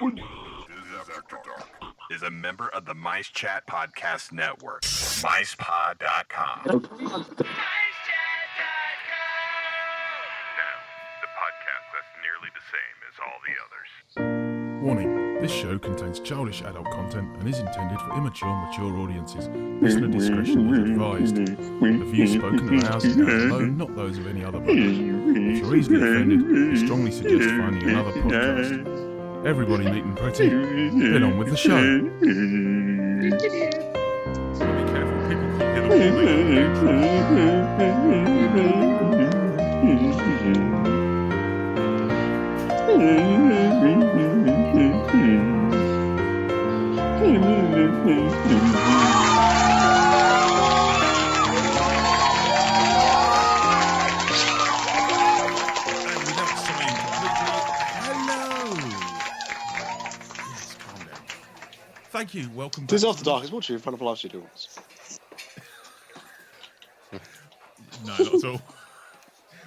DisAfterDark is a member of the MiceChat Podcast Network. MicePod.com. Now, the podcast that's nearly the same as all the others. Warning, this show contains childish adult content and is intended for immature, mature audiences. Listener discretion is advised. The views spoken are ours and ours alone, not those of any other brother. If you're easily offended, we strongly suggest finding another podcast. Everybody neat and pretty, get on with the show. Be careful, people can hear the Thank you, welcome back. DisAfterDark is watching in front of a live studio audience. No, not at all.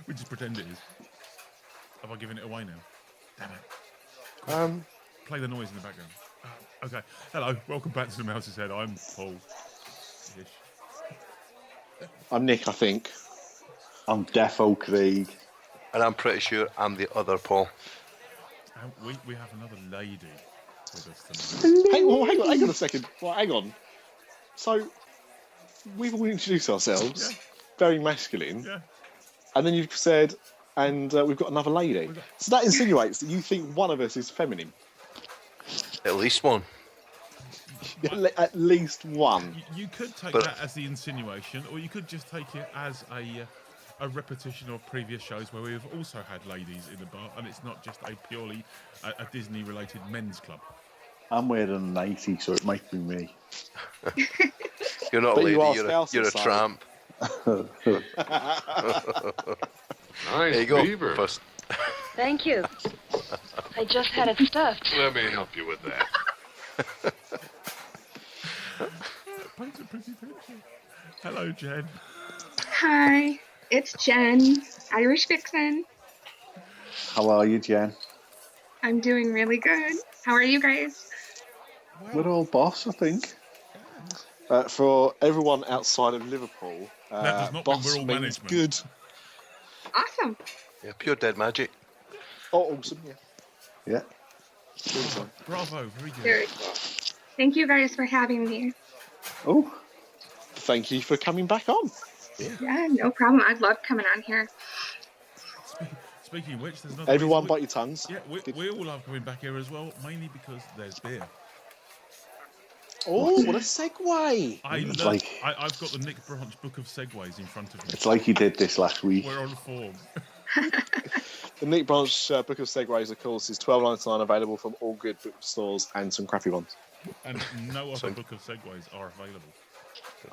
We just pretend it is. Have I given it away now? Damn it. Play the noise in the background. Okay. Hello, welcome back to the Mouse's Head. I'm Paul. I'm Nick, I think. I'm Defo Craig. And I'm pretty sure I'm the other Paul. We have another lady with us tonight. Hang on a second. Well, hang on. So, we've all introduced ourselves, very masculine, and then you've said, and we've got another lady. So that insinuates that you think one of us is feminine. At least one. At least one. You could take that as the insinuation, or you could just take it as a repetition of previous shows where we've also had ladies in the bar, and it's not just a purely a Disney-related men's club. I'm wearing a 90, so it might be me. You're not a lady, you're a tramp. Nice, there you go. beaver. First. Thank you. I just had it stuffed. Let me help you with that. Paint a pretty picture. Hello, Jen. Hi, it's Jen, Irish Vixen. How are you, Jen? I'm doing really good. How are you guys? We're all boss, I think. For everyone outside of Liverpool, that does not boss mean we're all means management. good. Awesome. Yeah, pure dead magic. Oh, awesome, Yeah. Bravo, very good. Very cool. Thank you guys for having me. Oh. Thank you for coming back on. Yeah, no problem. I'd love coming on here. Speaking of which, there's another Everyone reason bite your tongues. Yeah, we all love coming back here as well, mainly because there's beer. Oh, what a segue! I've got the Nick Branch Book of Segways in front of me. It's like you did this last week. We're on form. The Nick Branch Book of Segways, of course, is $12.99, available from all good bookstores and some crappy ones. And no other Book of Segways are available.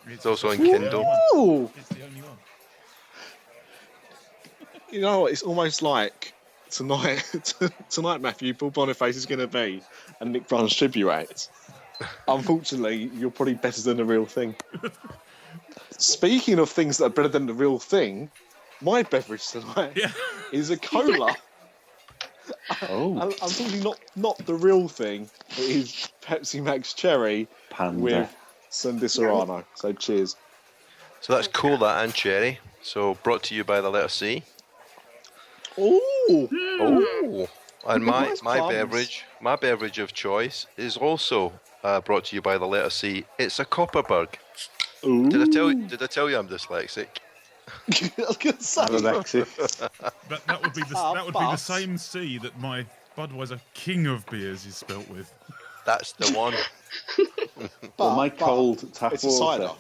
It's also in Kindle. Ooh. It's the only one. You know what? It's almost like tonight, Matthew, Paul Boniface is going to be a Nick Branch tribute act. Unfortunately, you're probably better than the real thing. Speaking of things that are better than the real thing, my beverage tonight is a cola. Oh. Unfortunately, not the real thing. It is Pepsi Max Cherry Panda. with some DiSarano. So cheers. So that's cola and cherry. So brought to you by the letter C. Ooh. Oh. And my Nice plums. beverage of choice is also brought to you by the letter C. It's a Copperberg. Ooh. Did I tell you I'm dyslexic? I was going to say. That would be the same C that my Budweiser King of Beers is spelt with. That's the one. Well, my cold tap It's a water. cider.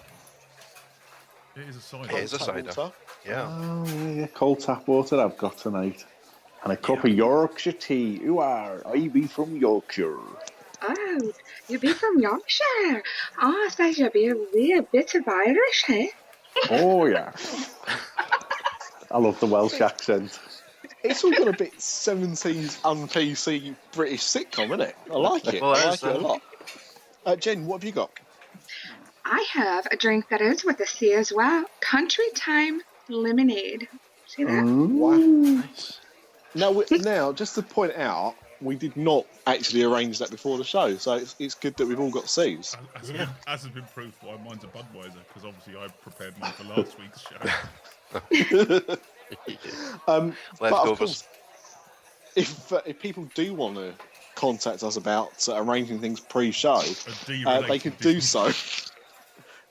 It is a cider. It is a cider. Water. Yeah. Oh, yeah, cold tap water I've got tonight. And a cup of Yorkshire tea. I be from Yorkshire. Oh, you be from Yorkshire. Oh, I suppose you'll be a wee bit of Irish, eh? Oh, yeah. I love the Welsh accent. It's all got a bit 70s un-PC British sitcom, isn't it? I like it. Well, I like it a lot. Jen, what have you got? I have a drink that is with a C as well. Country Time Lemonade. See that? Wow. Now, just to point out, we did not actually arrange that before the show, so it's good that we've all got C's. As has been proved by mine's a Budweiser, because obviously I prepared mine for last week's show. But of course, if people do want to contact us about arranging things pre-show, they can do so.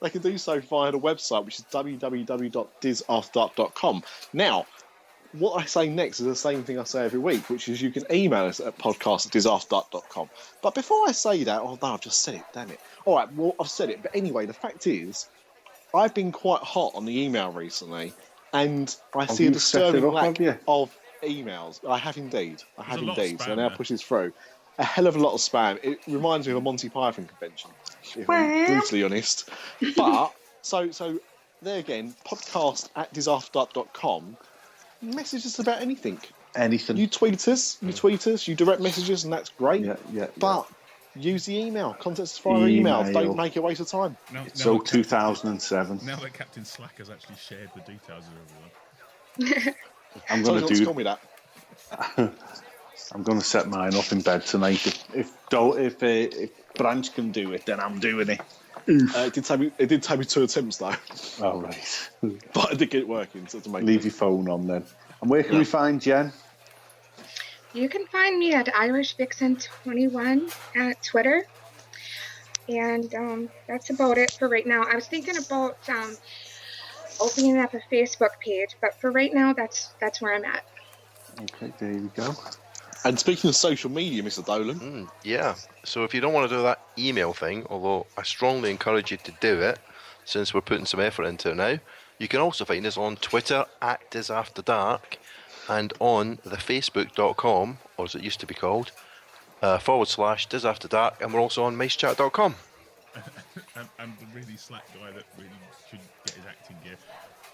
They can do so via the website, which is www.DisAfterDark.com. Now, what I say next is the same thing I say every week, which is you can email us at podcast@DisAfterDark.com. But before I say that, oh no, I've just said it, damn it. All right, well, I've said it. But anyway, the fact is, I've been quite hot on the email recently, and I see a disturbing lack of emails. I have indeed. So it now pushes through. A hell of a lot of spam. It reminds me of a Monty Python convention, if I'm brutally honest. But, so there again, podcast@DisAfterDark.com. Message us about anything. Anything. You tweet us, you direct messages, and that's great. Yeah. But use the email. Contact us via email. Don't make it a waste of time. So 2007. Now that Captain Slack has actually shared the details of everyone. I'm going to call me that. I'm going to set mine up in bed tonight. If Branch can do it, then I'm doing it. It did take me 2 attempts though. Oh right, but I did get it working. So leave your phone on then. And where can we find Jen? You can find me at IrishVixen21 at Twitter, and that's about it for right now. I was thinking about opening up a Facebook page, but for right now, that's where I'm at. Okay, there you go. And speaking of social media, Mr. Dolan. Yeah. So if you don't want to do that email thing, although I strongly encourage you to do it, since we're putting some effort into it now, you can also find us on Twitter at DisAfterDark and on the Facebook.com, or as it used to be called, /DisAfterDark, and we're also on MiceChat.com. and the really slack guy that really should get his acting gear.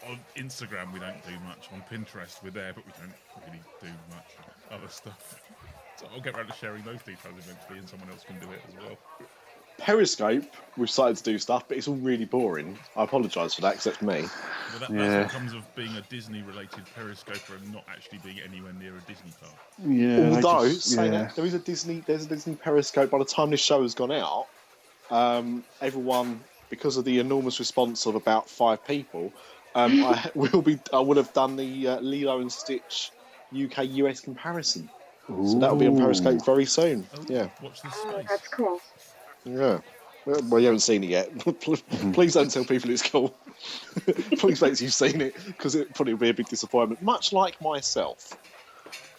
On Instagram, we don't do much. On Pinterest, we're there, but we don't really do much other stuff. So I'll get around to sharing those details eventually, and someone else can do it as well. Periscope, we've started to do stuff, but it's all really boring. I apologise for that, because that's me. Well, that's what comes of being a Disney-related Periscoper and not actually being anywhere near a Disney park. Yeah. Although, that, there's a Disney Periscope. By the time this show has gone out, everyone, because of the enormous response of about 5 people, I would have done the Lilo and Stitch UK-US comparison. Ooh. So that'll be on Periscope very soon. Yeah. Watch this Oh, space. that's cool. Yeah. Well, you haven't seen it yet. Please don't tell people it's cool. Please wait till you've seen it, because it probably will be a big disappointment, much like myself.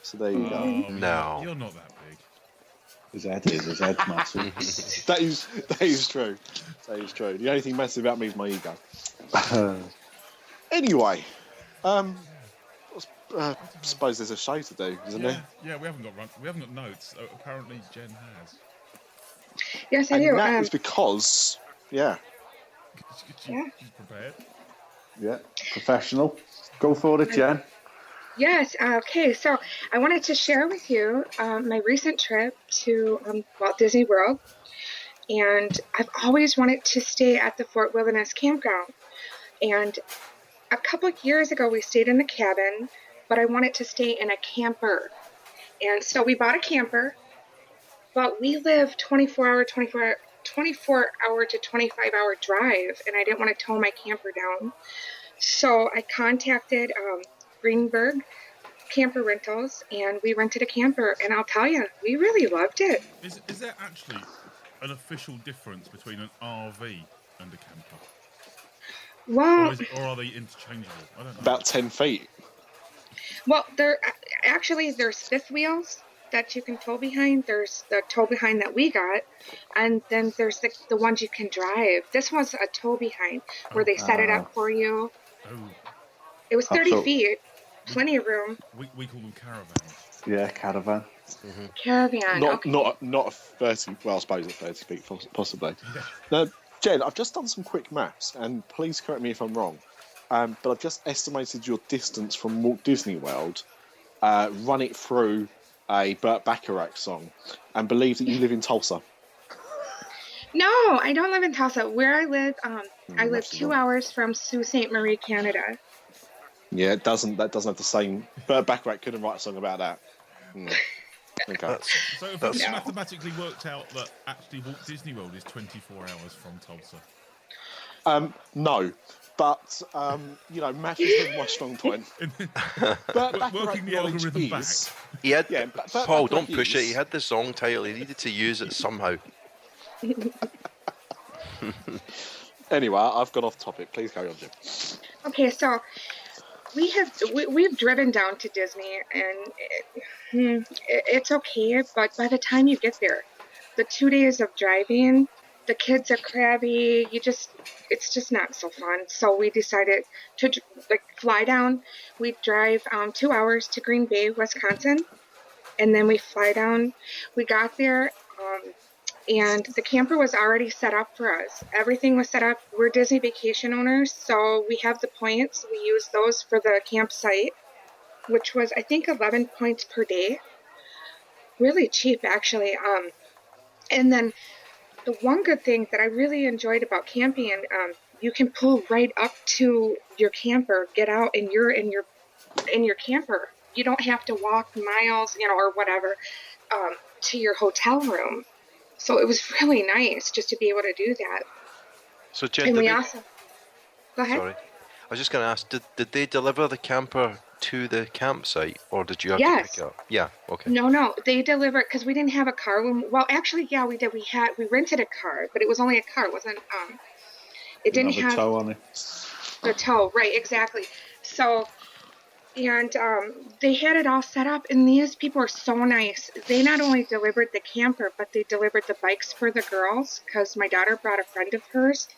So there you go. No. You're not that big. His head massive. That is true. That is true. The only thing massive about me is my ego. Anyway, I suppose there's a show to do, isn't there? Yeah, we haven't got notes. Apparently, Jen has. Yes, I And do. that is because, She's prepared. Yeah, professional. Go for it, Jen. Yes. Okay. So I wanted to share with you my recent trip to Walt Disney World, and I've always wanted to stay at the Fort Wilderness Campground. And a couple of years ago, we stayed in the cabin, but I wanted to stay in a camper, and so we bought a camper. But we live 24-hour to 25-hour drive, and I didn't want to tow my camper down. So I contacted Greenberg Camper Rentals, and we rented a camper. And I'll tell you, we really loved it. Is there actually an official difference between an RV and a camper? Well, or are they interchangeable? I don't know. About 10 feet. Well, there's fifth wheels that you can tow behind. There's the tow behind that we got, and then there's the ones you can drive. This was a tow behind where they set it up for you. Oh. It was 30 feet, plenty of room. We call them caravans. Yeah, caravan. Mm-hmm. Caravan. Not a 30. Well, I suppose a 30 feet, possibly. Yeah. Now, Jen, I've just done some quick maths, and please correct me if I'm wrong. But I've just estimated your distance from Walt Disney World. Run it through a Burt Bacharach song, and believe that you live in Tulsa. No, I don't live in Tulsa. Where I live, I live 2 hours from Sault Ste. Marie, Canada. Yeah, that doesn't have the same. Burt Bacharach couldn't write a song about that. Okay. So if it's mathematically worked out that actually Walt Disney World is 24 hours from Tulsa? No. But, math is my strong point. But working the algorithm back. He had, Paul, don't back push it. is- He had the song title. He needed to use it somehow. Anyway, I've gone off topic. Please carry on, Jim. Okay, so we've driven down to Disney, and it's okay, but by the time you get there, the 2 days of driving, the kids are crabby. It's just not so fun. So we decided to fly down. We drive 2 hours to Green Bay, Wisconsin, and then we fly down. We got there, and the camper was already set up for us. Everything was set up. We're Disney vacation owners, so we have the points. We use those for the campsite, which was, I think, 11 points per day. Really cheap, actually. And then the one good thing that I really enjoyed about camping, you can pull right up to your camper, get out, and you're in your camper. You don't have to walk miles, or whatever, to your hotel room. So it was really nice just to be able to do that. So, Jen, Go ahead. Sorry. I was just going to ask, did they deliver the camper to the campsite, or did you have to pick it up? Yeah, okay. No, they delivered, because we didn't have a car. Well, actually, yeah, we did. We rented a car, but it was only a car. It wasn't, it didn't have a tow on it. The tow, right, exactly. So, and they had it all set up, and these people are so nice. They not only delivered the camper, but they delivered the bikes for the girls, because my daughter brought a friend of hers,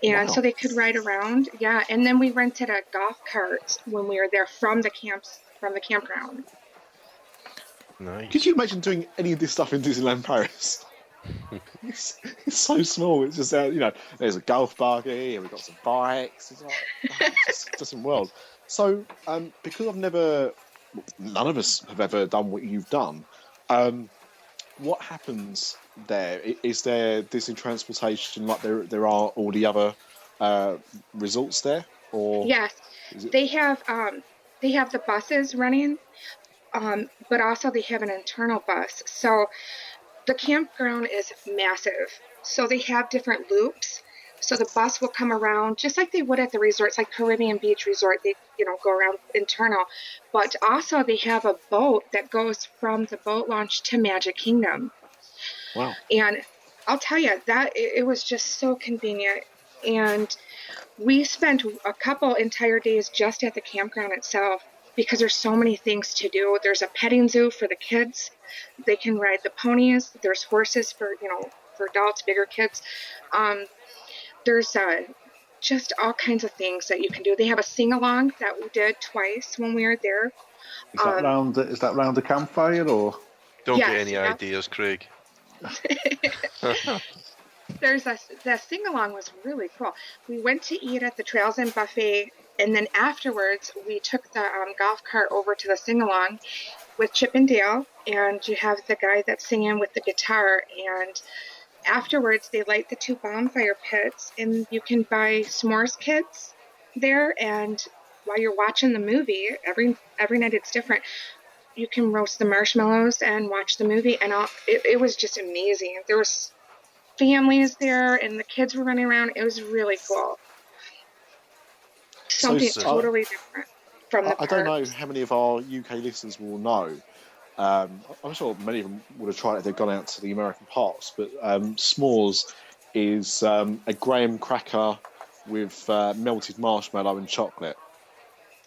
and so they could ride around. Yeah, and then we rented a golf cart when we were there from the campground. Nice. Could you imagine doing any of this stuff in Disneyland Paris? It's so small. It's just there's a golf buggy, and we've got some bikes. It's like it's just some world. So, because none of us have ever done what you've done, what happens there? Is there Disney transportation like there are all the other resorts there? Or yes, they have the buses running, but also they have an internal bus. So the campground is massive. So they have different loops. So the bus will come around just like they would at the resorts, like Caribbean Beach Resort. They, go around internal. But also they have a boat that goes from the boat launch to Magic Kingdom. Wow. And I'll tell you, that it was just so convenient. And we spent a couple entire days just at the campground itself because there's so many things to do. There's a petting zoo for the kids. They can ride the ponies. There's horses for adults, bigger kids. There's just all kinds of things that you can do. They have a sing-along that we did twice when we were there. Is that round the campfire, or? Don't get any ideas, Craig. The sing-along was really cool. We went to eat at the Trails End Buffet, and then afterwards we took the golf cart over to the sing-along with Chip and Dale, and you have the guy that's singing with the guitar, and afterwards they light the 2 bonfire pits, and you can buy s'mores kits there, and while you're watching the movie, every night it's different, you can roast the marshmallows and watch the movie, and it was just amazing. There was families there, and the kids were running around. It was really cool. Something totally different from the parks. I don't know how many of our UK listeners will know. I'm sure many of them would have tried it if they'd gone out to the American parks, but s'mores is a graham cracker with melted marshmallow and chocolate.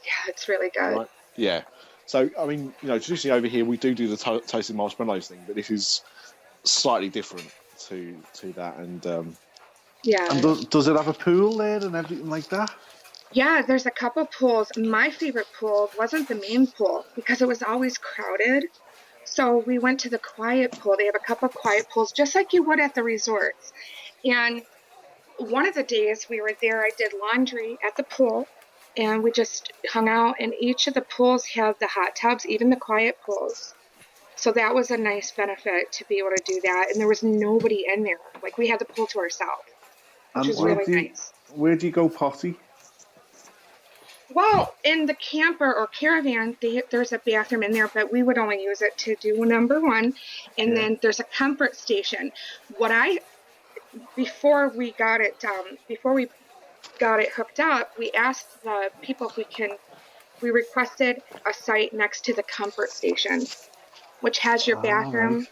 Yeah, it's really good. Right? Yeah. So, I mean, traditionally over here we do the toasted marshmallows thing, but this is slightly different to that. And yeah. And does it have a pool there and everything like that? Yeah, there's a couple pools. My favorite pool wasn't the main pool because it was always crowded. So we went to the quiet pool. They have a couple quiet pools, just like you would at the resorts. And one of the days we were there, I did laundry at the pool, and we just hung out. And each of the pools have the hot tubs, even the quiet pools. So that was a nice benefit to be able to do that. And there was nobody in there. Like, we had the pool to ourselves, which was really nice. Where do you go potty? Well, in the camper or caravan, there's a bathroom in there, but we would only use it to do number one. And then there's a comfort station. Before we got it hooked up, we asked the people if we requested a site next to the comfort station, which has your bathroom. Right.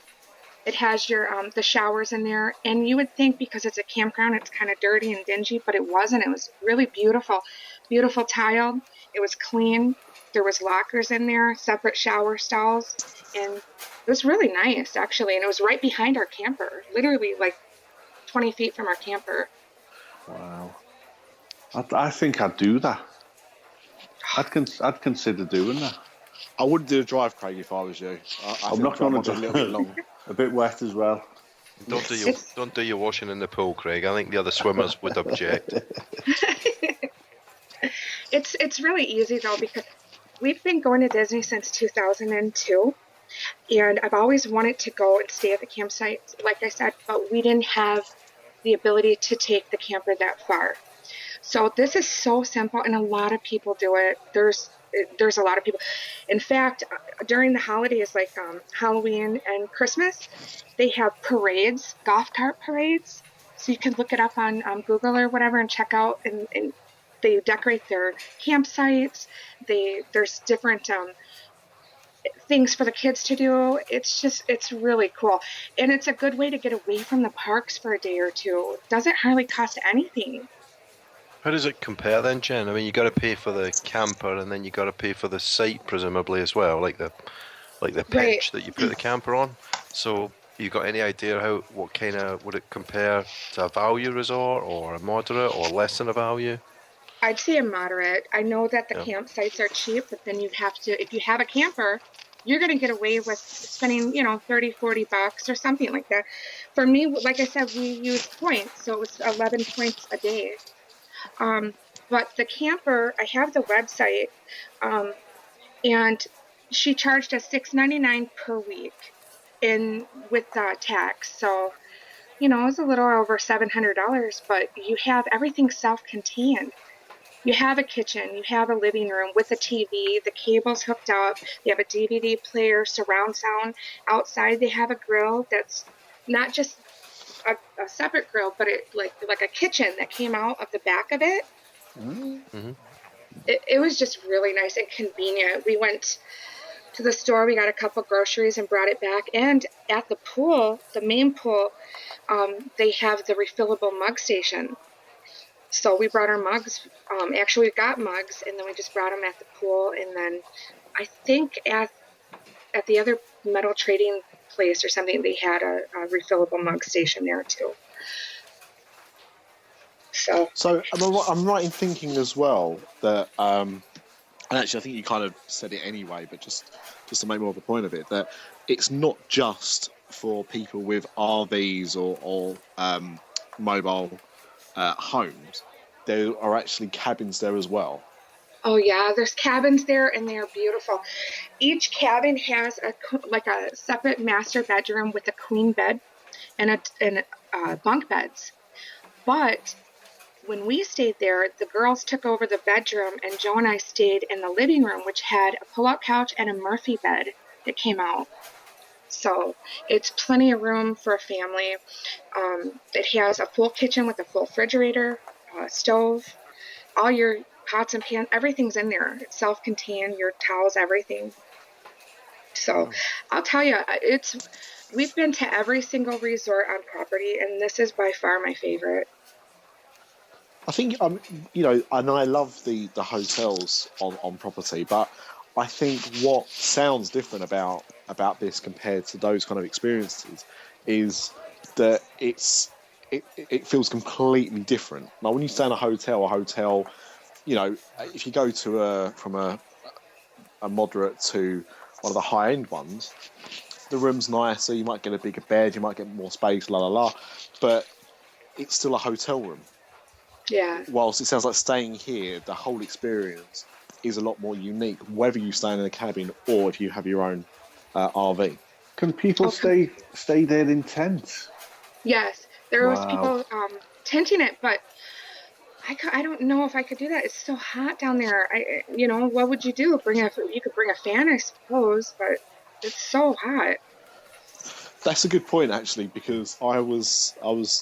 It has your the showers in there, and you would think because it's a campground, it's kind of dirty and dingy, but it wasn't. It was really beautiful tiled. It was clean. There was lockers in there, separate shower stalls, and it was really nice actually. And it was right behind our camper, literally like 20 feet from our camper. Wow! I think I'd do that. I'd consider doing that. I wouldn't do a drive, Craig, if I was you. I'm not going to do a little bit long. A bit wet as well. Don't do your washing in the pool, Craig. I think the other swimmers would object. It's really easy though, because we've been going to Disney since 2002, and I've always wanted to go and stay at the campsite, like I said, but we didn't have the ability to take the camper that far. So this is so simple, and a lot of people do it. There's a lot of people. In fact, during the holidays like Halloween and Christmas, they have parades, golf cart parades. So you can look it up on Google or whatever and check out. And they decorate their campsites. There's different things for the kids to do. It's really cool. And it's a good way to get away from the parks for a day or two. It doesn't hardly cost anything. How does it compare then, Jen? I mean, you got to pay for the camper, and then you got to pay for the site, presumably as well, like the pitch that you put the camper on. So, you got any idea what kind of would it compare to a value resort, or a moderate, or less than a value? I'd say a moderate. I know that the campsites are cheap, but then you'd have to, if you have a camper, you're going to get away with spending, $30-$40 or something like that. For me, like I said, we used points, so it was 11 points a day. But the camper, I have the website, and she charged us $6.99 per week with tax. So, it was a little over $700, but you have everything self-contained. You have a kitchen, you have a living room with a TV, the cable's hooked up, you have a DVD player, surround sound. Outside they have a grill that's not just a separate grill, but it like a kitchen that came out of the back of it. Mm-hmm. It was just really nice and convenient. We went to the store, we got a couple groceries and brought it back. And at the pool, the main pool, they have the refillable mug station. So we brought our mugs. Actually, we got mugs, and then we just brought them at the pool. And then I think at the other metal trading place or something, they had a refillable mug station there too. So I'm right in thinking as well that, and actually I think you kind of said it anyway, but just to make more of a point of it, that it's not just for people with RVs or mobile homes. There are actually cabins there as well. Oh yeah, there's cabins there, and they are beautiful. Each cabin has a separate master bedroom with a queen bed and bunk beds. But when we stayed there, the girls took over the bedroom, and Joe and I stayed in the living room, which had a pull-out couch and a Murphy bed that came out. So it's plenty of room for a family. It has a full kitchen with a full refrigerator, stove, all your pots and pans, everything's in there. It's self-contained, your towels, everything. So I'll tell you, we've been to every single resort on property, and this is by far my favorite. I think, and I love the hotels on property, but I think what sounds different about this compared to those kind of experiences is that it feels completely different. Now, when you stay in a hotel, if you go from a moderate to one of the high-end ones, the room's nicer, you might get a bigger bed, you might get more space, but it's still a hotel room. Yeah. Whilst it sounds like staying here, the whole experience is a lot more unique, whether you stay in a cabin or if you have your own RV. Can people stay there in tents? Yes, there was people tenting it, but I don't know if I could do that. It's so hot down there. What would you do? You could bring a fan, I suppose, but it's so hot. That's a good point, actually, because I was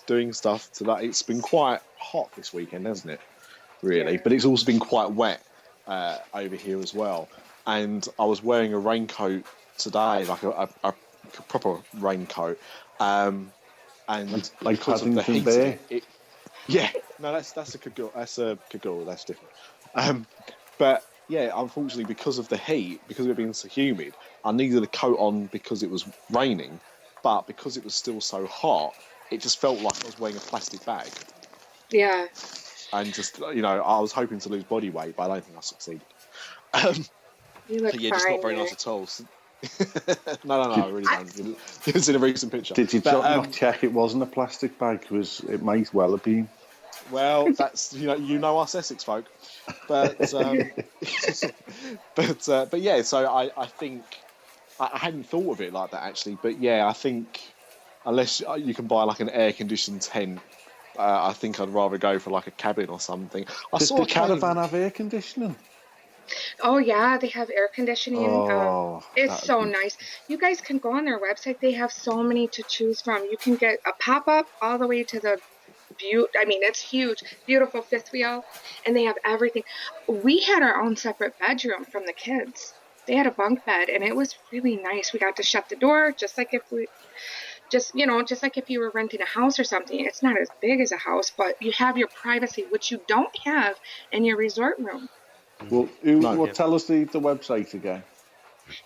doing stuff today. It's been quite hot this weekend, hasn't it? Really, but it's also been quite wet over here as well. And I was wearing a raincoat today, like a proper raincoat, and like because of the heat, that's a cagoule. That's a cagoule. That's different. But yeah, unfortunately, because of the heat, because of it being so humid, I needed a coat on because it was raining. But because it was still so hot, it just felt like I was wearing a plastic bag. Yeah. And just, I was hoping to lose body weight, but I don't think I succeeded. You look fine. Just not very nice at all. No, I really don't. It's in a recent picture. Did you not check it wasn't a plastic bag? Because it might well have been. Well, that's us Essex folk, but yeah. So I think I hadn't thought of it like that actually, but yeah, I think unless you can buy like an air-conditioned tent, I think I'd rather go for like a cabin or something. Does the caravan have air conditioning? Oh yeah, they have air conditioning. It's so nice. You guys can go on their website. They have so many to choose from. You can get a pop-up all the way to the it's huge, beautiful fifth wheel, and they have everything. We had our own separate bedroom from the kids. They had a bunk bed, and it was really nice. We got to shut the door, just like if you were renting a house or something. It's not as big as a house, but you have your privacy, which you don't have in your resort room. Well, tell us the website again.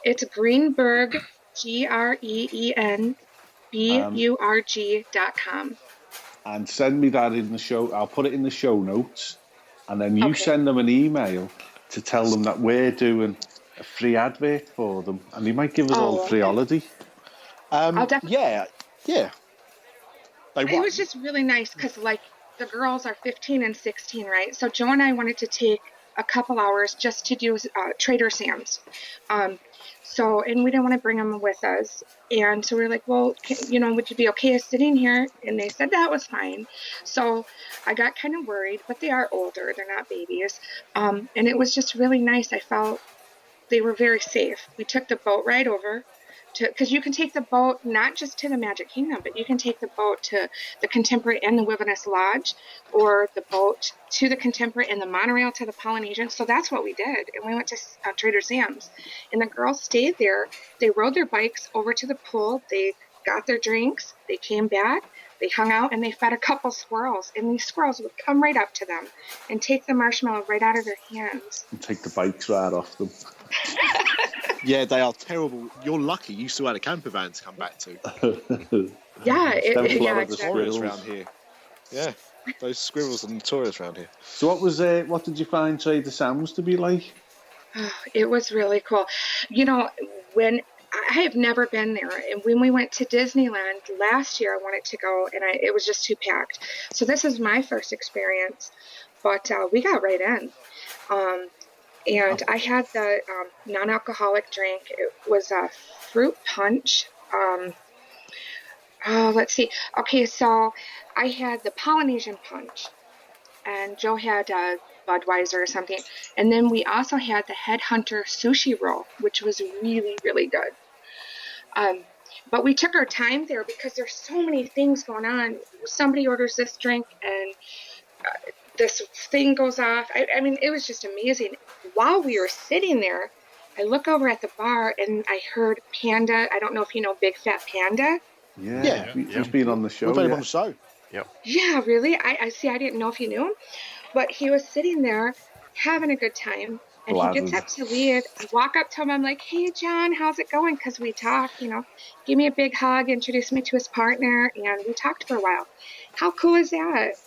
It's Greenberg, GRENBURG.com. And send me that in the show. I'll put it in the show notes, and then you send them an email to tell them that we're doing a free advert for them, and they might give us all a free holiday. Yeah. It was just really nice because, like, the girls are 15 and 16, right? So Joe and I wanted to take a couple hours just to do Trader Sam's. And we didn't want to bring them with us. And so we were like, well, would you be okay sitting here? And they said that was fine. So I got kind of worried, but they are older. They're not babies. And it was just really nice. I felt they were very safe. We took the boat ride over because you can take the boat not just to the Magic Kingdom, but you can take the boat to the Contemporary and the Wilderness Lodge, or the boat to the Contemporary and the monorail to the Polynesian. So that's what we did. And we went to Trader Sam's, and the girls stayed there. They rode their bikes over to the pool. They got their drinks. They came back. They hung out, and they fed a couple squirrels. And these squirrels would come right up to them and take the marshmallow right out of their hands. And take the bikes right off them. Yeah, they are terrible. You're lucky you still had a camper van to come back to. Exactly. Squirrels around here. Yeah, those squirrels are notorious around here. So what did you find Trader Sam's to be like? It was really cool. When I have never been there, and when we went to Disneyland last year, I wanted to go, and it was just too packed. So this is my first experience, but we got right in. And I had the non-alcoholic drink. It was a fruit punch. Let's see. Okay, so I had the Polynesian punch, and Joe had a Budweiser or something. And then we also had the Headhunter sushi roll, which was really, really good. But we took our time there because there's so many things going on. Somebody orders this drink, and this thing goes off. I mean, it was just amazing. While we were sitting there, I look over at the bar, and I heard Panda. I don't know if you know Big Fat Panda. Yeah. He's been on the show. We've been on the show. Yep. Yeah, really? I see. I didn't know if you knew him. But he was sitting there having a good time. And he gets up to leave. I walk up to him. I'm like, hey, John, how's it going? Because we talked, give me a big hug, introduce me to his partner, and we talked for a while. How cool is that?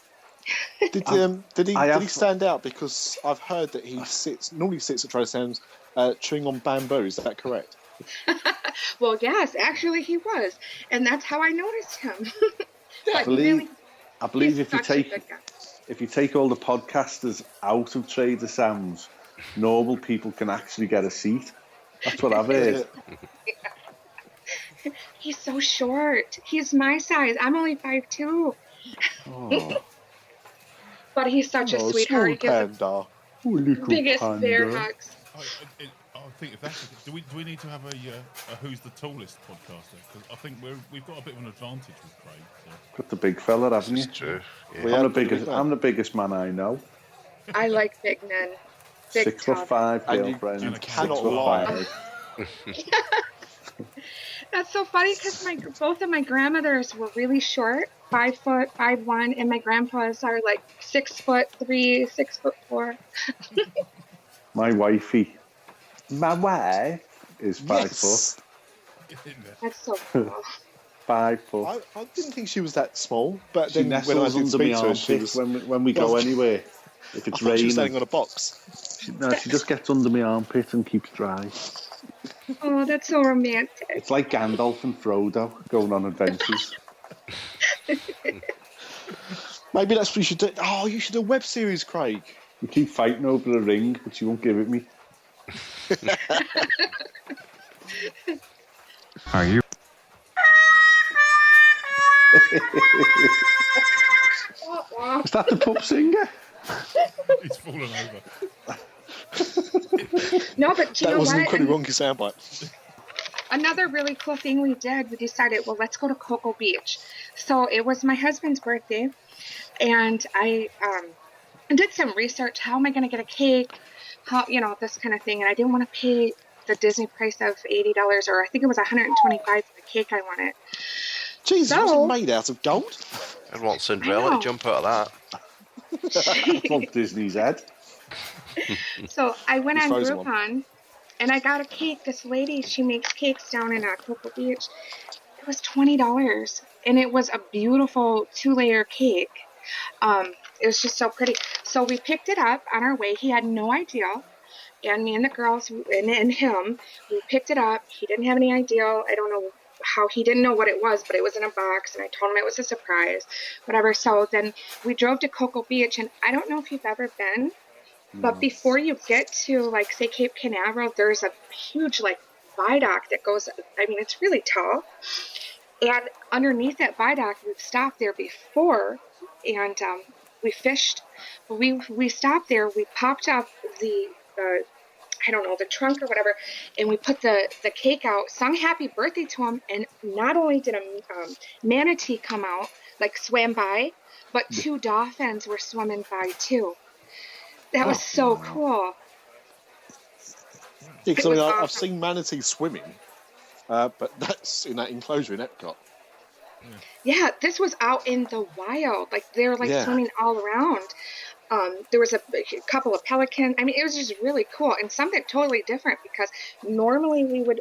Did he stand out? Because I've heard that he normally sits at Trader Sam's chewing on bamboo. Is that correct? Well, yes, actually he was. And that's how I noticed him. I believe if you take all the podcasters out of Trader Sam's, normal people can actually get a seat. That's what I've heard. He's so short. He's my size. I'm only 5'2". But he's such a sweetheart. He gives panda. biggest bear hugs. I think if that's do we need to have a who's the tallest podcaster? Because I think we've got a bit of an advantage with Craig. So. Got the big fella, haven't you? It's true. Yeah. I'm the biggest man I know. I like big men. Big 6'5" girlfriend. You cannot lie. That's so funny because both of my grandmothers were really short, 5 foot, 5'1", and my grandpas are like 6'3", 6'4". My wife is 5 foot. That's so cool. 5 foot. I didn't think she was that small, but She then when I nestles did under my speak to her, she armpit was. when we go anywhere. If it's I thought she was standing raining, on a box. she just gets under my armpit and keeps dry. Oh, that's so romantic. It's like Gandalf and Frodo going on adventures. Maybe that's what you should do. Oh, you should do a web series, Craig. We keep fighting over the ring, but she won't give it me. Are you? Is that the pub singer? He's fallen over. No, but you That know was an what? incredibly wonky soundbite. Another really cool thing we decided, well, let's go to Cocoa Beach. So it was my husband's birthday, and I did some research. How am I going to get a cake? How, this kind of thing. And I didn't want to pay the Disney price of $80, or I think it was $125 for the cake I wanted. Jesus, was it made out of gold? I'd want Cinderella to jump out of that. From Disney's head. So I went on Frozen Groupon, and I got a cake. This lady, she makes cakes down in Cocoa Beach. It was $20, and it was a beautiful 2-layer cake. It was just so pretty. So we picked it up on our way. He had no idea. And me and the girls and him, we picked it up. He didn't have any idea. I don't know how he didn't know what it was, but it was in a box, and I told him it was a surprise, whatever. So then we drove to Cocoa Beach, and I don't know if you've ever been, but before you get to, like, say, Cape Canaveral, there's a huge, like, viaduct that goes, it's really tall. And underneath that viaduct, we've stopped there before, and we fished. We stopped there. We popped up the trunk or whatever, and we put the cake out, sung happy birthday to him, and not only did a manatee come out, like swam by, but 2 dolphins were swimming by too. That was so cool. Yeah, because I've seen manatees swimming, but that's in that enclosure in Epcot. Yeah, this was out in the wild. Like, they were swimming all around. There was a couple of pelicans. It was just really cool and something totally different, because normally we would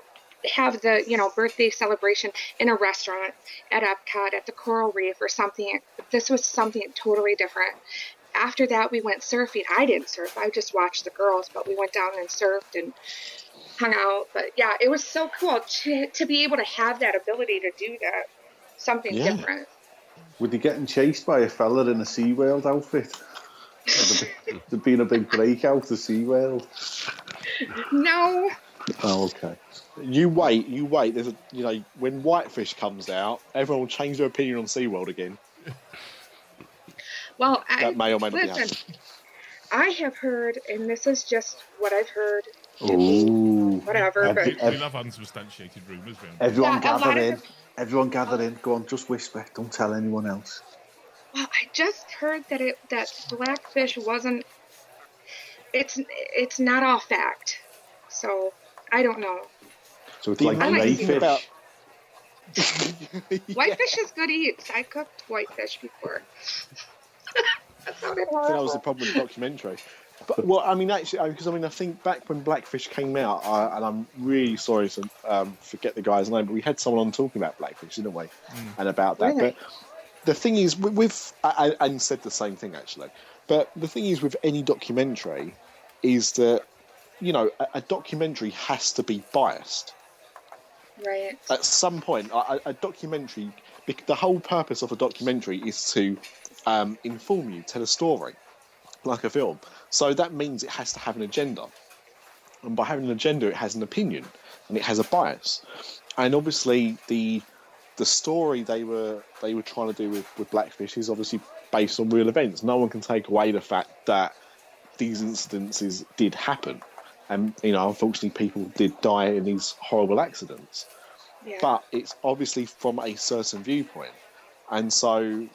have the, birthday celebration in a restaurant at Epcot, at the Coral Reef or something. This was something totally different. After that, we went surfing. I didn't surf. I just watched the girls, but we went down and surfed and hung out. But yeah, it was so cool to be able to have that ability to do that. Something different. Were they getting chased by a fella in a SeaWorld outfit? There'd been a big breakout of SeaWorld. No. Oh, okay. You wait. There's when Whitefish comes out, everyone will change their opinion on SeaWorld again. Well, that may or may not be happening. I have heard, and this is just what I've heard. Ooh. Whatever. We love unsubstantiated rumours. Everyone gather in. Go on, just whisper. Don't tell anyone else. Well, I just heard that Blackfish wasn't. It's not all fact, so I don't know. So it's like crayfish. Whitefish is good eats. I cooked whitefish before. That sounded horrible. That was the problem with the documentary. But, well, actually, because I think back when Blackfish came out, and I'm really sorry to forget the guy's name, but we had someone on talking about Blackfish, didn't we? And about that. Really? But the thing is, and said the same thing actually. But the thing is, with any documentary, is that a documentary has to be biased. Right. At some point, a documentary. The whole purpose of a documentary is to inform you, tell a story, like a film. So that means it has to have an agenda. And by having an agenda, it has an opinion and it has a bias. And obviously, the the story they were trying to do with Blackfish is obviously based on real events. No one can take away the fact that these incidences did happen, and unfortunately, people did die in these horrible accidents. Yeah. But it's obviously from a certain viewpoint, and so.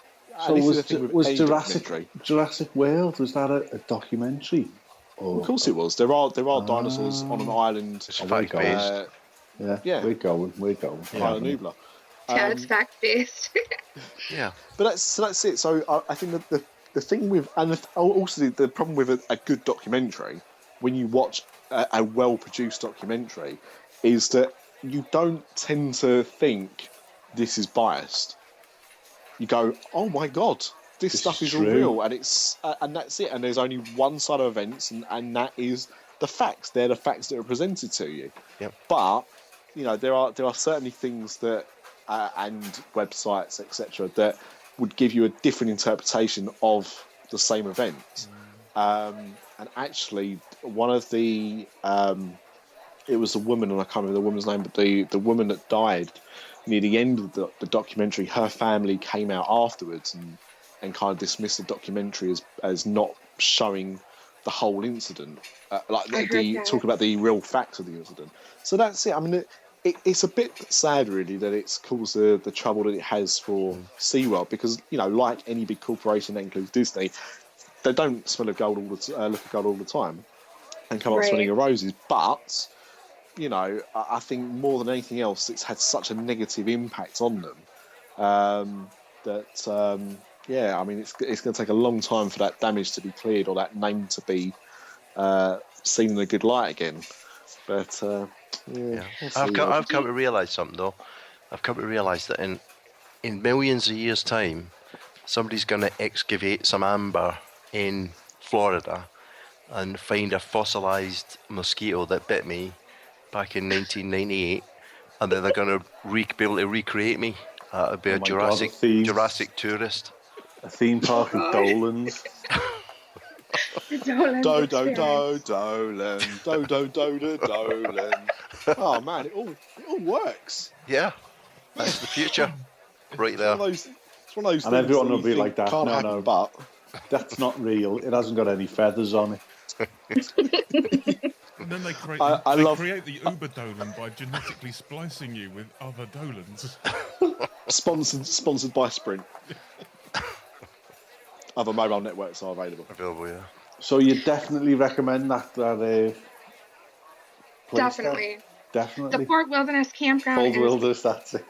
So was Jurassic World, was that a documentary? Of course it was. There are dinosaurs on an island. It's fact-based. Yeah, we're going. Island Nublar. It's fact-based. Yeah. But that's it. So I think that the thing with, and also the problem with a good documentary, when you watch a well-produced documentary, is that you don't tend to think this is biased. You go, oh my god, this stuff is all real, and it's and that's it. And there's only one side of events, and that is the facts. They're the facts that are presented to you. Yep. But there are certainly things that and websites, etc., that would give you a different interpretation of the same event. And actually, one of the it was a woman, and I can't remember the woman's name, but the woman that died near the end of the documentary, her family came out afterwards and kind of dismissed the documentary as not showing the whole incident, talking about the real facts of the incident. So that's it. I mean, it's a bit sad, really, that it's caused the trouble that it has for SeaWorld, because like any big corporation that includes Disney, they don't smell of gold look at gold all the time and come up smelling of roses, but. I think more than anything else, it's had such a negative impact on them that, I mean, it's going to take a long time for that damage to be cleared or that name to be seen in a good light again. But I've come to realise something though. I've come to realise that in millions of years' time, somebody's going to excavate some amber in Florida and find a fossilised mosquito that bit me back in 1998, and then they're going to be able to recreate me. It'll be a Jurassic tourist. A theme park of Dolans. Dolan. Oh man, it all works. Yeah, that's the future, right there. It's one of those and things everyone that will be like that. No, but that's not real. It hasn't got any feathers on And then they create the Uber Dolan by genetically splicing you with other Dolans. Sponsored by Sprint. Other mobile networks are available. Yeah. So you definitely recommend that place Definitely. There? Definitely. The Fort Wilderness Campground. Fort Wilderness, that's it.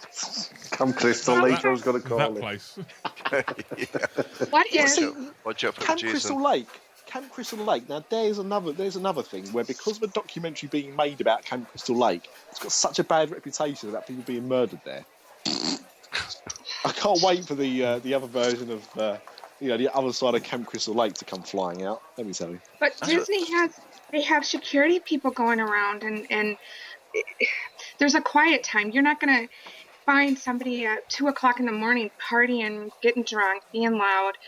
Camp Crystal Lake, I was going to call that it. Place. What is? Watch out for Camp Jason. Crystal Lake. Camp Crystal Lake. Now, there's another thing where, because of a documentary being made about Camp Crystal Lake, it's got such a bad reputation about people being murdered there. I can't wait for the other version of the other side of Camp Crystal Lake to come flying out. Let me tell you. But Disney they have security people going around, and there's a quiet time. You're not going to find somebody at 2:00 in the morning partying, getting drunk, being loud.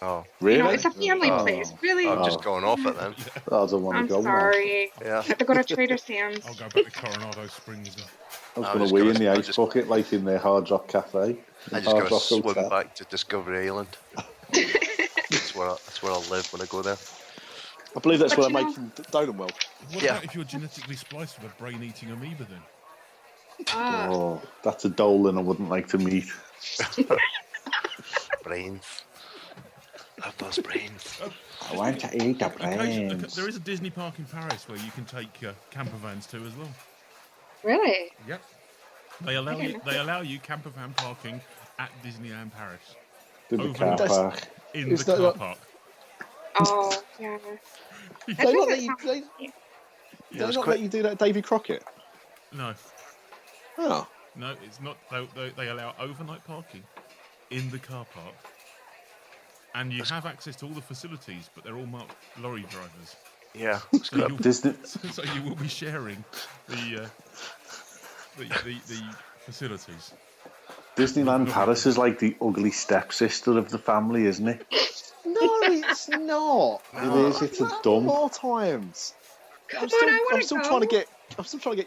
Oh, really? It's a family place. Really? I'm just going off it then. I don't want to go. I'm sorry. Yeah. I have to go to Trader Sam's. I'll go back to Coronado Springs then. I was going to wee in the ice bucket like in the Hard Rock Cafe. I just go swim back to Discovery Island. That's where I'll live when I go there. I believe that's where they're making Dolan World. What about if you're genetically spliced with a brain-eating amoeba then? Oh, that's a Dolan I wouldn't like to meet. Brains. Love those brains. I want to eat the brains. There is a Disney park in Paris where you can take camper vans too as well. Really? Yep. They allow you camper van parking at Disneyland Paris. In the car park. In the car park. Oh, yeah. They not let you do that at Davy Crockett? No. Oh. No, it's not. They allow overnight parking in the car park. And you have access to all the facilities, but they're all marked lorry drivers. Yeah. So you will be sharing the facilities. Disneyland Paris is like the ugly stepsister of the family, isn't it? No, it's not. It is. It's a dump. More times. I'm still trying to get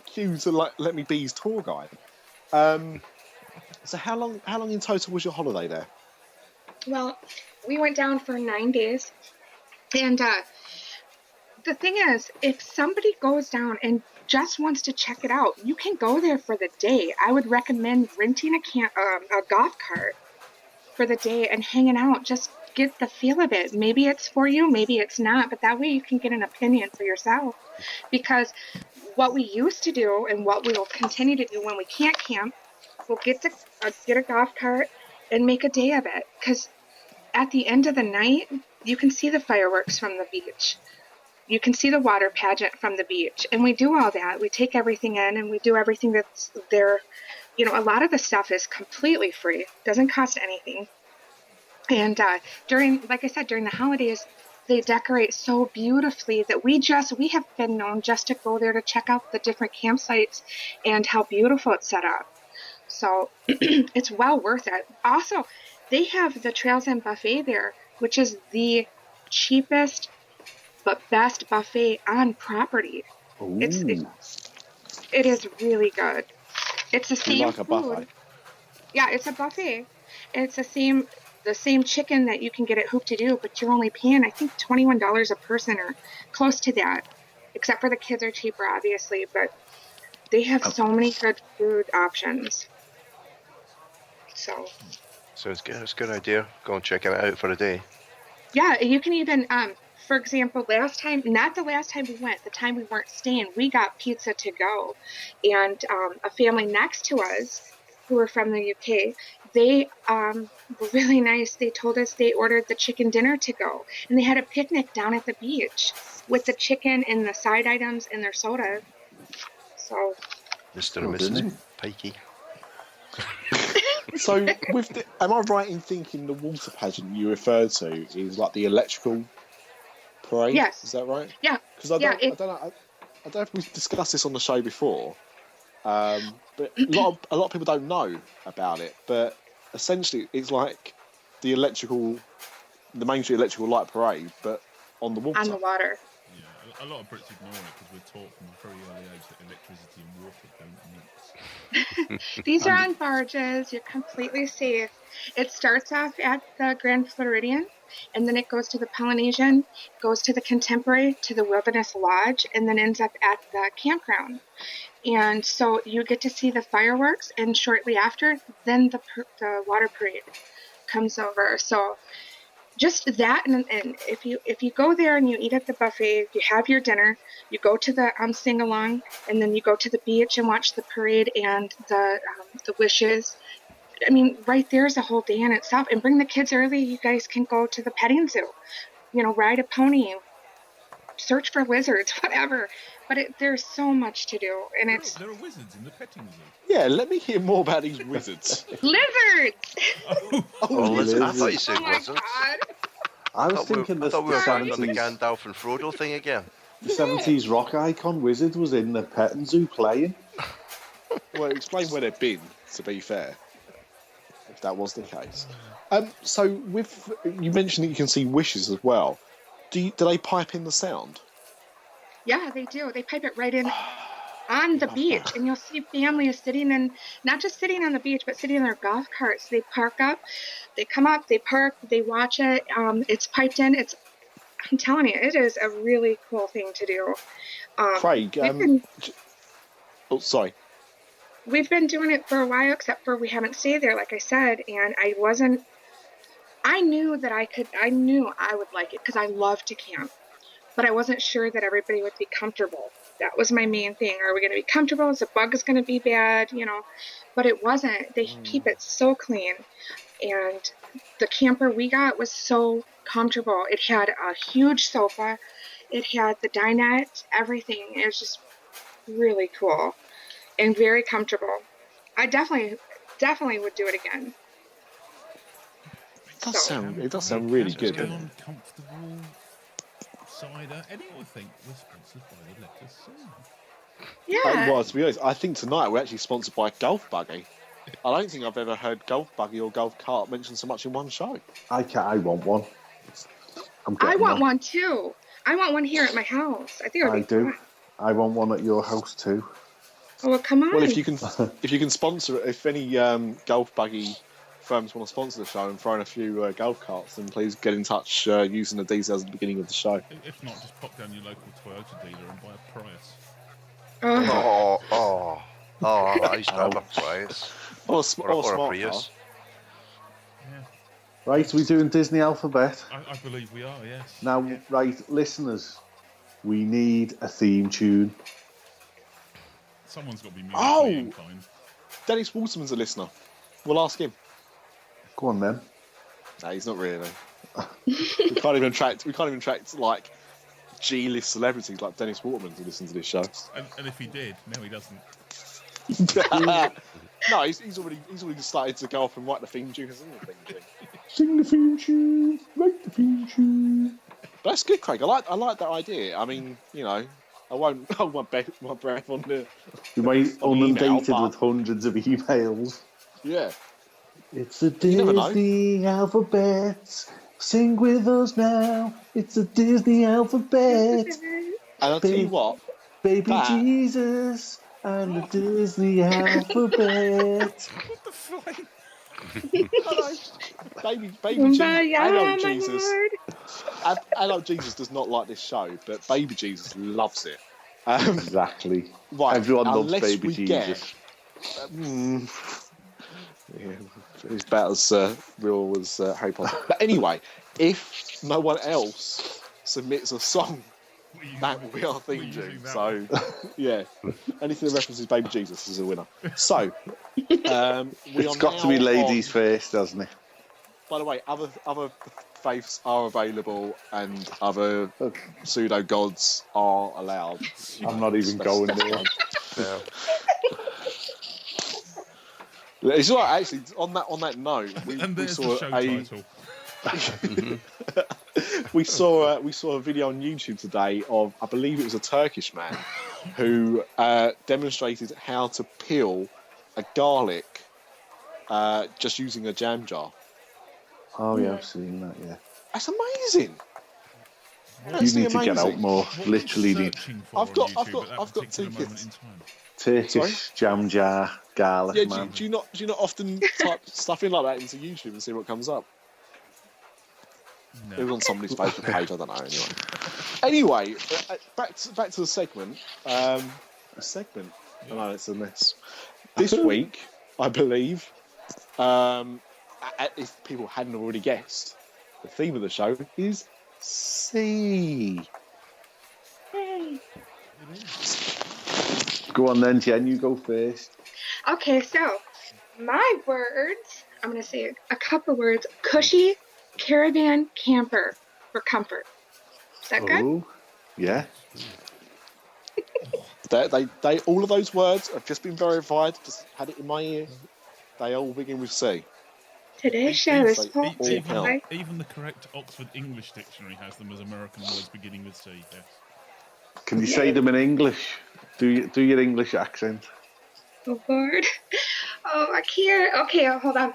Q to let me be his tour guide. So how long in total was your holiday there? Well, we went down for 9 days. And the thing is, if somebody goes down and just wants to check it out, you can go there for the day. I would recommend renting a golf cart for the day and hanging out. Just get the feel of it. Maybe it's for you, maybe it's not, but that way you can get an opinion for yourself. Because what we used to do and what we will continue to do when we can't camp, we'll get a golf cart and make a day of it. Because at the end of the night, you can see the fireworks from the beach. You can see the water pageant from the beach. And we do all that. We take everything in and we do everything that's there. You know, a lot of the stuff is completely free. Doesn't cost anything. And like I said, during the holidays, they decorate so beautifully that we have been known just to go there to check out the different campsites and how beautiful it's set up. So it's well worth it. Also, they have the Trails End Buffet there, which is the cheapest but best buffet on property. It is really good. It's the same like a food. buffet? Yeah, it's a buffet. It's the same chicken that you can get at Hoop to Do, but you're only paying, I think, $21 a person or close to that. Except for the kids are cheaper, obviously, but they have so many good food options. So it's good. It's a good idea. Go and check it out for a day. Yeah, you can even, for example, not the last time we went, the time we weren't staying, we got pizza to go. And a family next to us who were from the UK, they were really nice. They told us they ordered the chicken dinner to go. And they had a picnic down at the beach with the chicken and the side items and their soda. So, Mr. and Mrs. Pikey. So, am I right in thinking the water pageant you referred to is like the electrical parade? Yes. Is that right? Yeah. Because I don't know if we've discussed this on the show before, but a lot of people don't know about it. But essentially, it's like the Main Street electrical light parade, but on the water. On the water. Yeah, a lot of Brits ignore it because we're taught from a very early age that electricity and water don't mix. These are on barges. You're completely safe. It starts off at the Grand Floridian, and then it goes to the Polynesian, goes to the Contemporary, to the Wilderness Lodge, and then ends up at the campground. And so you get to see the fireworks, and shortly after, then the water parade comes over. So just that, and if you go there and you eat at the buffet, you have your dinner, you go to the sing-along, and then you go to the beach and watch the parade and the wishes. I mean, right there is a whole day in itself. And bring the kids early. You guys can go to the petting zoo, ride a pony, search for lizards, whatever. But there's so much to do, and there are wizards in the petting zoo. Yeah, let me hear more about these wizards. Lizards! Lizards. I thought you said lizards. God. I was thinking I thought we were back on the 70s, Gandalf and Frodo thing again. the 70s rock icon Wizard was in the petting zoo playing. Well, explain where they've been, to be fair, if that was the case. So, you mentioned that you can see wishes as well. Do they pipe in the sound? Yeah, they do. They pipe it right in on the beach, and you'll see families sitting in, not just sitting on the beach, but sitting in their golf carts. They park up, they come up, they park, they watch it. It's piped in. I'm telling you, it is a really cool thing to do. Craig, sorry. We've been doing it for a while, except for we haven't stayed there, like I said, and I knew I would like it because I love to camp, but I wasn't sure that everybody would be comfortable. That was my main thing. Are we going to be comfortable? Is the bug going to be bad? But it wasn't. They keep it so clean, and the camper we got was so comfortable. It had a huge sofa. It had the dinette, everything. It was just really cool and very comfortable. I definitely would do it again. It does sound really good. Comfortable cider. Anyone think we're sponsored by the Letter C? Yeah. Well, to be honest, I think tonight we're actually sponsored by Golf Buggy. I don't think I've ever heard Golf Buggy or Golf Cart mentioned so much in one show. I want one. I want one too. I want one here at my house. I think I do. I want one at your house too. Oh, well, come on. Well, if you can sponsor it, if any golf buggy firms want to sponsor the show and throw in a few golf carts, then please get in touch using the details at the beginning of the show. If not, just pop down your local Toyota dealer and buy a Prius. I used to have a Prius. Or a Or a smart Prius. Yeah, Right, we doing Disney Alphabet? I believe we are, yes. Now, right, listeners, we need a theme tune. Someone's got to be musically inclined. Dennis Waterman's a listener. We'll ask him. Go on, then. No, he's not really. we can't even attract like G-list celebrities like Dennis Waterman to listen to this show. And if he did, no, he doesn't. No, he's already started to go off and write the theme tune. Hasn't he? Sing the theme tune, write the theme tune. But that's good, Craig. I like that idea. I mean, you know, I won't hold my breath on the. You might inundated email, with hundreds of emails. Yeah. It's the never know. Disney Alphabet. Sing with us now. It's the Disney Alphabet. And I'll tell you what, Baby that- Jesus and the Disney Alphabet. What the fuck? baby Jesus, adult Jesus. Adult Jesus does not like this show, but Baby Jesus loves it. Exactly. Right, Everyone loves unless Baby we Jesus. It's about as real as Harry Potter. But anyway, if no one else submits a song, that will be our theme tune. So, yeah, anything that references Baby Jesus is a winner. So, It's got to be ladies first, doesn't it? By the way, other faiths are available and other pseudo gods are allowed. I'm not even going there. Yeah. It's all right, actually. On that note, And we there's saw the show title. we saw a video on YouTube today of, I believe it was a Turkish man who demonstrated how to peel a garlic just using a jam jar. Oh yeah, I've seen that. Yeah. That's amazing. You need to get out more. What Literally are you need searching for I've on got- YouTube I've got- at that I've got particular two moment kids. in time? Turkish Sorry? jam jar garlic Yeah, man. do you not often type stuff in like that into YouTube and see what comes up? It was No. on somebody's Facebook page. I don't know. Anyway, back to the segment. A segment. I know it's a mess. This week, I believe, if people hadn't already guessed, the theme of the show is sea. Go on then, Jen. You go first. Okay, so my words, I'm going to say a couple words. Cushy, caravan, camper for comfort. Is that good? Oh, yeah. They all of those words have just been verified. Just had it in my ear. They all begin with C. Today's show is Like, full. all count. Even the correct Oxford English Dictionary has them as American words beginning with C. Yes. Can you say them in English? Do your English accent. Oh, Lord. Oh, I can't. Okay, hold on.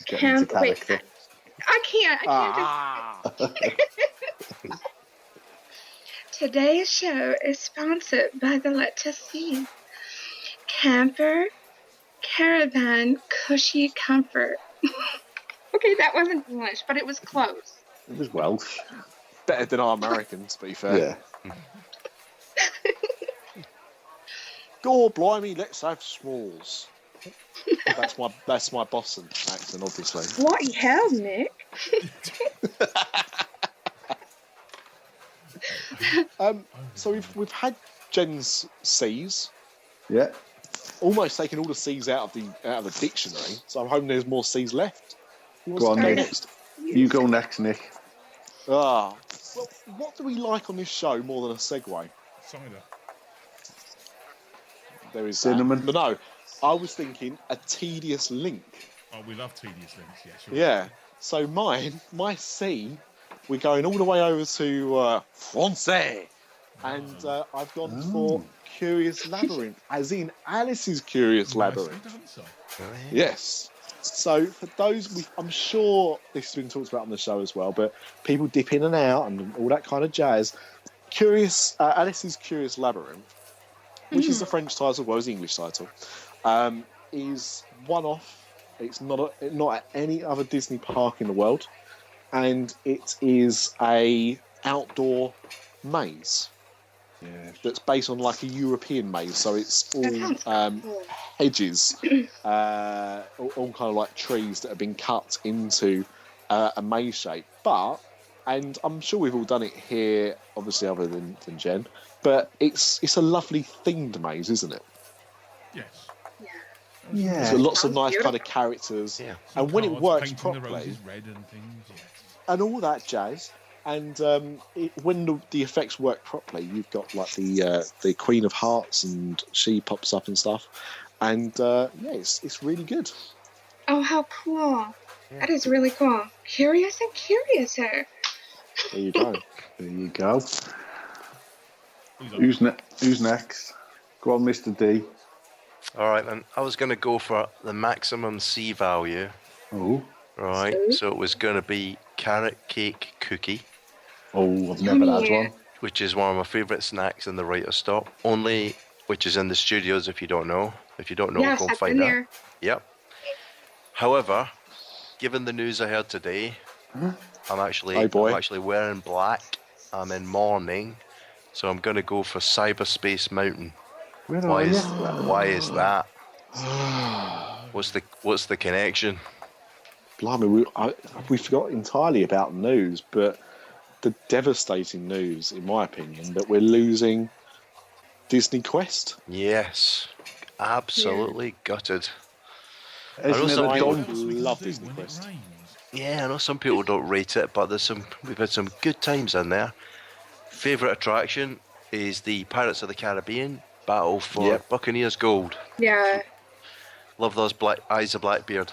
Get into Wait, character. I can't just... Today's show is sponsored by the letter C. Camper, caravan, cushy comfort. Okay, that wasn't English, but it was close. It was Welsh. Better than our Americans, to be fair. Yeah. Gore blimey, let's have s'mores. That's my Boston accent, obviously. What the hell, Nick? So we've had Jen's C's, Yeah. almost taken all the C's out of the dictionary. So I'm hoping there's more C's left. Who wants Go on, to go Nick. next? You go next, Nick. Well, what do we like on this show more than a segue? Cider. There is Cinnamon. But no, I was thinking a tedious link. Oh, we love tedious links. Yeah, sure. Yeah. So my C, we're going all the way over to France, and I've gone for Curious Labyrinth, as in Alice's Curious Labyrinth. Nicely done, sir. Yes. So for those, I'm sure this has been talked about on the show as well, but people dip in and out and all that kind of jazz. Alice's Curious Labyrinth, which is the French title, well, it's the English title, is one-off. It's not at any other Disney park in the world, and it is a outdoor maze. Yeah, that's based on like a European maze, so it's all hedges, all kind of like trees that have been cut into a maze shape. And I'm sure we've all done it here, obviously other than Jen, but it's a lovely themed maze, isn't it? Yes. Yeah. So lots of nice kind of characters, and when it works properly, red and things, and all that jazz. And when the effects work properly, you've got like the Queen of Hearts, and she pops up and stuff. And it's really good. Oh, how cool! Yeah. That is really cool. Curious and curiouser. There you go. There you go. Who's next? Go on, Mr. D. All right, then. I was going to go for the maximum C value. Oh. Right. So it was going to be carrot cake cookie. Oh, I've never had one. Which is one of my favourite snacks in the writer's stop. Which is in the studios, if you don't know. If you don't know, yes, go I've find been that. There. Yep. However, given the news I heard today, I'm actually wearing black. I'm in mourning, so I'm going to go for Cyberspace Mountain. Why is that? What's the connection? Blimey, we forgot entirely about news, but the devastating news, in my opinion, that we're losing Disney Quest. Yes, absolutely gutted. I love Disney Quest. Yeah, I know some people don't rate it, but we've had some good times in there. Favourite attraction is the Pirates of the Caribbean Battle for Buccaneers Gold. Yeah. Love those eyes of Blackbeard.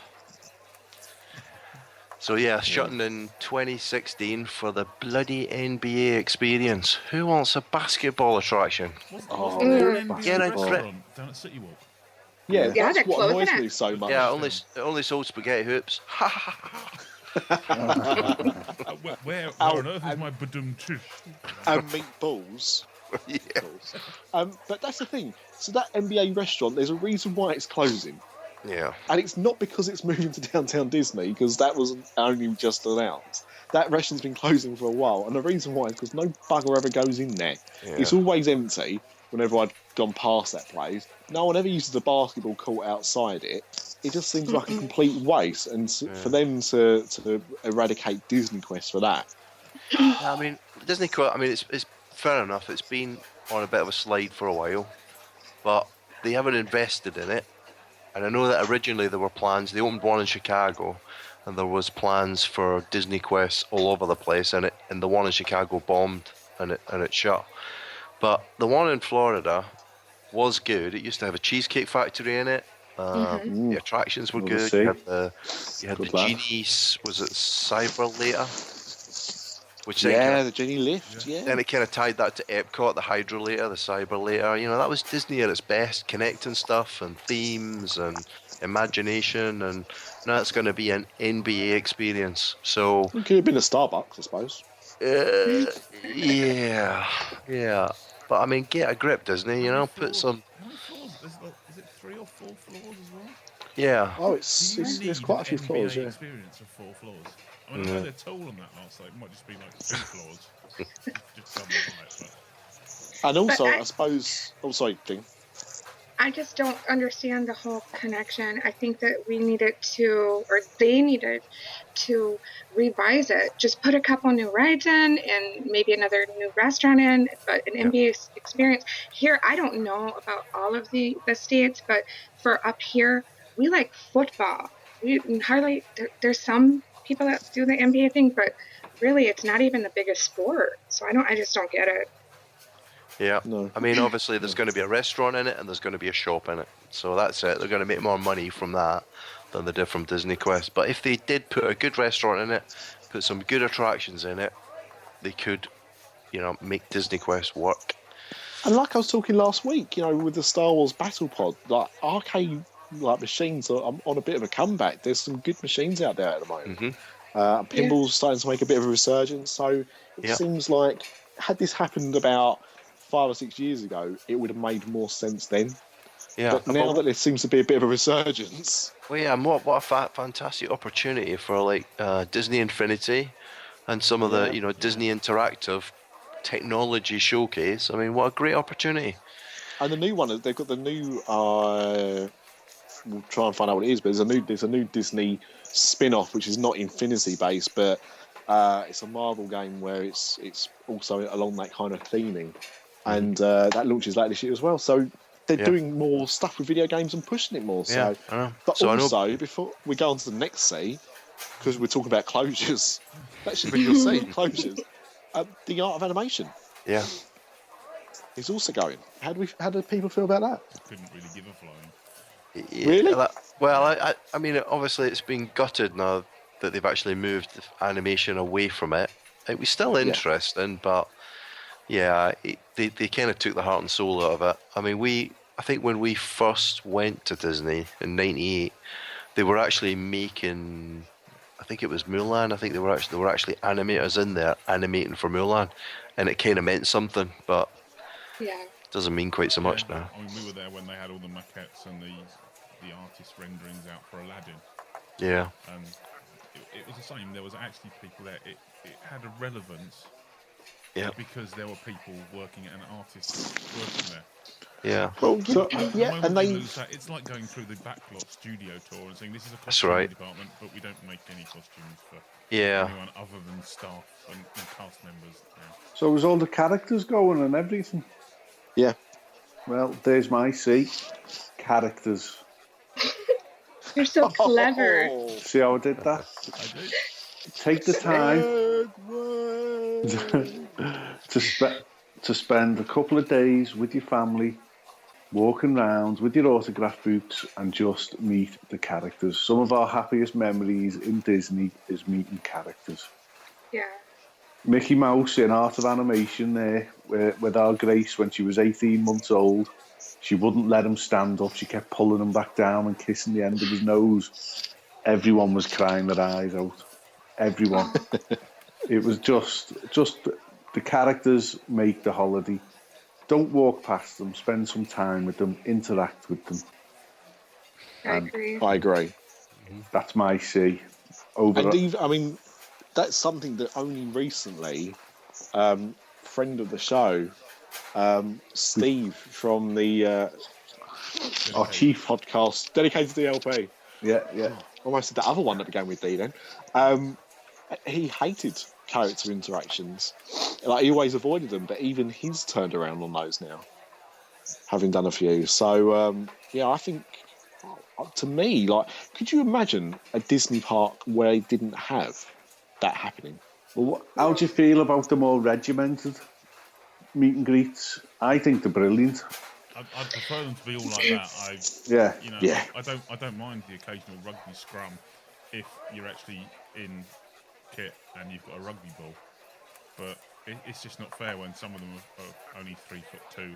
So shutting in 2016 for the bloody NBA experience. Who wants a basketball attraction? Get a grip. Down at City Walk. Yeah, that's what annoys me so much. Yeah, only sold spaghetti hoops. Where on earth is my badum tush? And meatballs. Yeah. But that's the thing. So that NBA restaurant, there's a reason why it's closing. Yeah. And it's not because it's moving to Downtown Disney, because that was only just announced. That restaurant's been closing for a while, and the reason why is because no bugger ever goes in there. Yeah. It's always empty whenever I'd gone past that place. No one ever uses the basketball court outside it. It just seems like a complete waste, and for them to eradicate Disney Quest for that. I mean, Disney Quest, it's fair enough. It's been on a bit of a slide for a while, but they haven't invested in it. And I know that originally there were plans. They opened one in Chicago, and there was plans for Disney Quest all over the place, and the one in Chicago bombed, and it shut. But the one in Florida was good. It used to have a cheesecake factory in it. The attractions were good. You had the genie. Was it Cyberlater? The genie lift. Yeah. Then it kind of tied that to Epcot, the Hydrolator, the Cyberlater. You know, that was Disney at its best, connecting stuff and themes and imagination. And now it's going to be an NBA experience. So it could have been a Starbucks, I suppose. Yeah. But I mean, get a grip, Disney. You know, put some. How many floors? Is it 3 or 4 floors as well? Yeah. Oh, there's quite a few floors. Yeah. Experience of 4 floors. I mean, I know they're told on that last, so it might just be like 2 floors. Just double right, and also, I suppose. Oh, sorry, Dean. I just don't understand the whole connection. I think that they needed to revise it. Just put a couple new rides in and maybe another new restaurant in, but an NBA experience. Here, I don't know about all of the states, but for up here, we like football. We hardly, there's some people that do the NBA thing, but really it's not even the biggest sport. So I just don't get it. Yeah, no. I mean, obviously there's going to be a restaurant in it and there's going to be a shop in it. So that's it. They're going to make more money from that than they did from Disney Quest. But if they did put a good restaurant in it, put some good attractions in it, they could, make Disney Quest work. And like I was talking last week, with the Star Wars Battle Pod, like arcade machines are on a bit of a comeback. There's some good machines out there at the moment. Pinball's starting to make a bit of a resurgence, so it seems like had this happened about 5 or 6 years ago, it would have made more sense then. Yeah. But now that there seems to be a bit of a resurgence. Well, yeah, and what a fantastic opportunity for like Disney Infinity and some of the Disney Interactive technology showcase. I mean, what a great opportunity! And the new one, they've got the new. We'll try and find out what it is, but there's a new Disney spin-off which is not Infinity based, but it's a Marvel game where it's also along that kind of theming, and that launches later this year as well. So they're doing more stuff with video games and pushing it more. So, I know. But also, before we go on to the next C, because we're talking about closures, that should be your C, closures. The art of animation. Yeah. It's also going. How do people feel about that? I couldn't really give a flying. Yeah, really? I mean, obviously it's been gutted now that they've actually moved animation away from it. It was still interesting, but they kind of took the heart and soul out of it. I mean, I think when we first went to Disney in '98, they were actually making, I think it was Mulan. I think there were actually animators in there animating for Mulan, and it kind of meant something, but doesn't mean quite so much now. I mean, we were there when they had all the maquettes and the artist renderings out for Aladdin. Yeah. And it was the same. There was actually people there. It had a relevance. Yeah. Because there were people working and artists working there. Yeah. Well, And lose that, it's like going through the backlot studio tour and saying this is a costume department, but we don't make any costumes for anyone other than staff and cast members. Yeah. So was all the characters going and everything? Yeah. Well, there's my C. Characters. You're so clever. See how I did that? I do. Take the time to spend a couple of days with your family, walking around with your autograph books and just meet the characters. Some of our happiest memories in Disney is meeting characters. Yeah. Mickey Mouse in Art of Animation there with our Grace when she was 18 months old. She wouldn't let him stand up. She kept pulling him back down and kissing the end of his nose. Everyone was crying their eyes out. Everyone. It was just the characters make the holiday. Don't walk past them. Spend some time with them. Interact with them. I agree. That's my C. I mean, that's something that only recently, friend of the show, Steve from the our chief podcast dedicated to the LP. Yeah. Almost said the other one that began with D then. He hated character interactions. Like, he always avoided them, but even he's turned around on those now, having done a few. So, I think, to me, like, could you imagine a Disney park where they didn't have that happening? Well, how do you feel about the more regimented meet and greets? I think they're brilliant. I'd prefer them to be all like that. I don't mind the occasional rugby scrum if you're actually in kit and you've got a rugby ball, but it's just not fair when some of them are only 3'2" and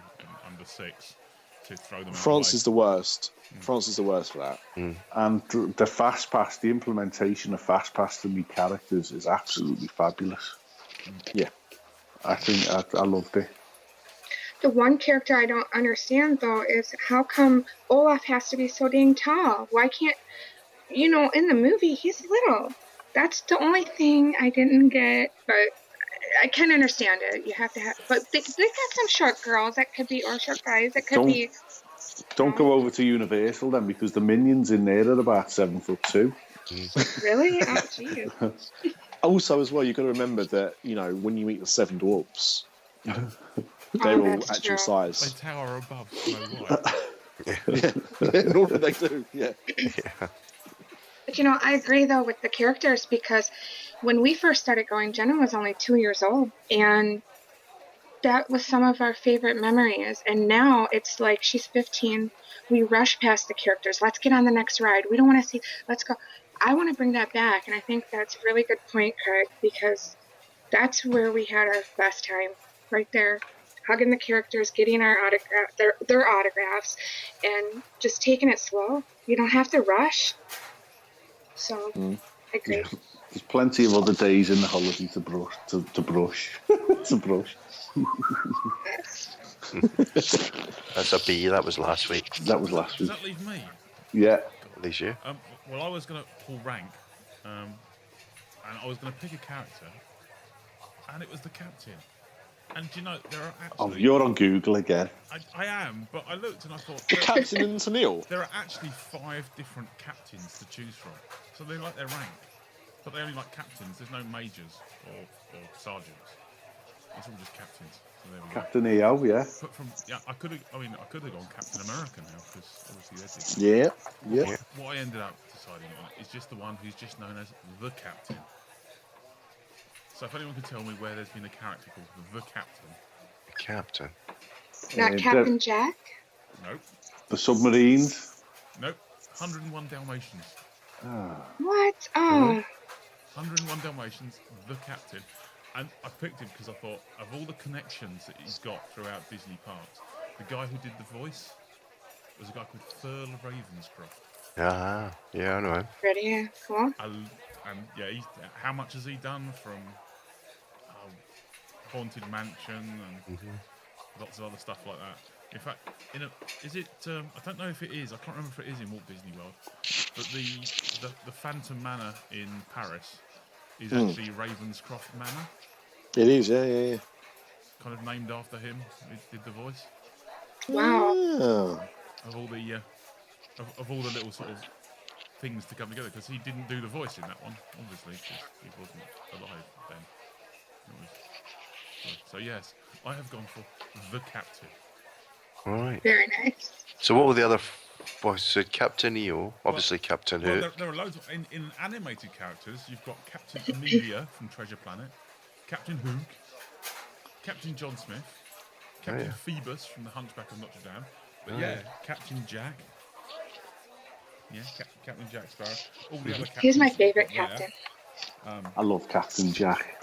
under 6 to throw them. France is the worst. France is the worst for that. And the fast pass, the implementation of fast pass to meet characters is absolutely fabulous. Yeah, I think I loved it. The one character I don't understand, though, is how come Olaf has to be so dang tall? Why can't, in the movie, he's little. That's the only thing I didn't get, but I can understand it. You have to have, but they got some short girls that could be, or short guys that could be. Don't go over to Universal then, because the minions in there are about 7'2". Really? Oh, jeez. Also, as well, you've got to remember that, when you meet the Seven Dwarfs, they're all actual size. They tower above Snow White. Nor do they do, yeah. But, I agree, though, with the characters, because when we first started going, Jenna was only 2 years old, and that was some of our favorite memories. And now it's like she's 15. We rush past the characters. Let's get on the next ride. We don't want to see. Let's go. I want to bring that back, and I think that's a really good point, Craig, because that's where we had our best time, right there. Hugging the characters, getting our their autographs, and just taking it slow. You don't have to rush. So, I agree. Yeah. There's plenty of other days in the holiday to brush. Yes. That's a B. That was last week. That was last Does week. that leave me? Yeah. At least you. Well, I was going to pull rank, and I was going to pick a character, and it was the captain. And do you know, there are actually... Oh, you're on Google again. I am, but I looked and I thought... The captain and Tennille. There are actually 5 different captains to choose from. So they like their rank. But they only like captains. There's no majors or sergeants. It's all just captains. So there we go. Captain EO, yeah. But I could have gone Captain America now, because obviously they did. Yeah. What I ended up deciding on is just the one who's just known as the Captain. So if anyone could tell me where there's been a character called the Captain. Captain. Not Captain Jack? Nope. The submarines. Nope. 101 Dalmatians. What? Oh. 101 Dalmatians, the Captain. And I picked him because I thought, of all the connections that he's got throughout Disney parks, the guy who did the voice was a guy called Thurl Ravenscroft. Yeah, I know him. Pretty cool. And yeah, how much has he done from Haunted Mansion and lots of other stuff like that. In fact, I don't know if it is. I can't remember if it is in Walt Disney World, but the Phantom Manor in Paris is actually Ravenscroft Manor. It is, yeah. Kind of named after him. He did the voice. Wow. Oh. Of all the of all the little sort of things to come together, because he didn't do the voice in that one, obviously, because he wasn't alive then. So yes, I have gone for the Captain. All right. Very nice. So what were the other voices? So Captain EO, obviously Captain Hook. Well, there are loads of in animated characters. You've got Captain Amelia from Treasure Planet, Captain Hook, Captain John Smith, Captain Phoebus from The Hunchback of Notre Dame. But Captain Jack. Yeah, Captain Jack Sparrow. All the other captains. He's my favorite captain. I love Captain Jack.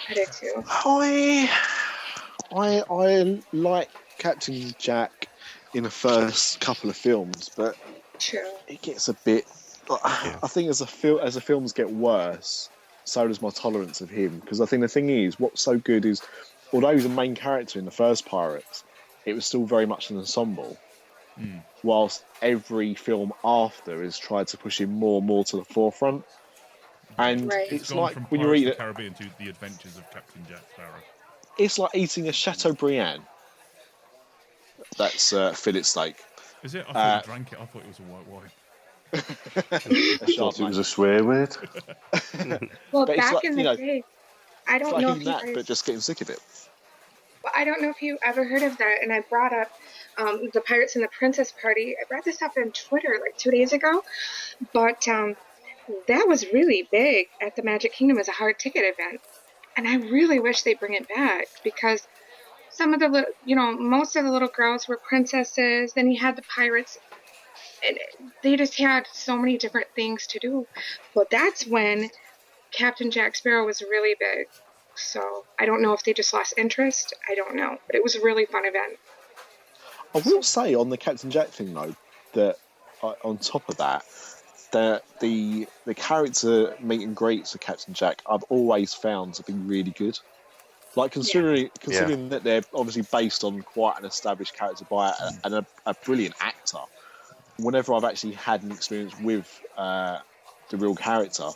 I do too. I like Captain Jack in the first couple of films, but True. it gets a bit. I think as the films get worse, so does my tolerance of him. Because I think the thing is, what's so good is, although he's a main character in the first Pirates, it was still very much an ensemble. Whilst every film after has tried to push him more and more to the forefront. And it's like when you eat the Caribbean to The Adventures of Captain Jack Sparrow. It's like eating a Chateaubriand. That's fillet steak. Is it? I thought you drank it. I thought it was a white wine. I thought it was a swear word. Well, back in the day, I don't know if you guys... but just getting sick of it. Well, I don't know if you ever heard of that, and I brought up the Pirates and the Princess Party. I brought this up on Twitter like 2 days ago, but that was really big at the Magic Kingdom as a hard ticket event, and I really wish they bring it back, because some of the most of the little girls were princesses. Then you had the pirates, and they just had so many different things to do. Well, that's when Captain Jack Sparrow was really big. So I don't know if they just lost interest. I don't know, but it was a really fun event. I will say on the Captain Jack thing though, that on top of that, that the character meet and greets of Captain Jack I've always found to be really good. Like considering that they're obviously based on quite an established character by a brilliant actor. Whenever I've actually had an experience with the real character,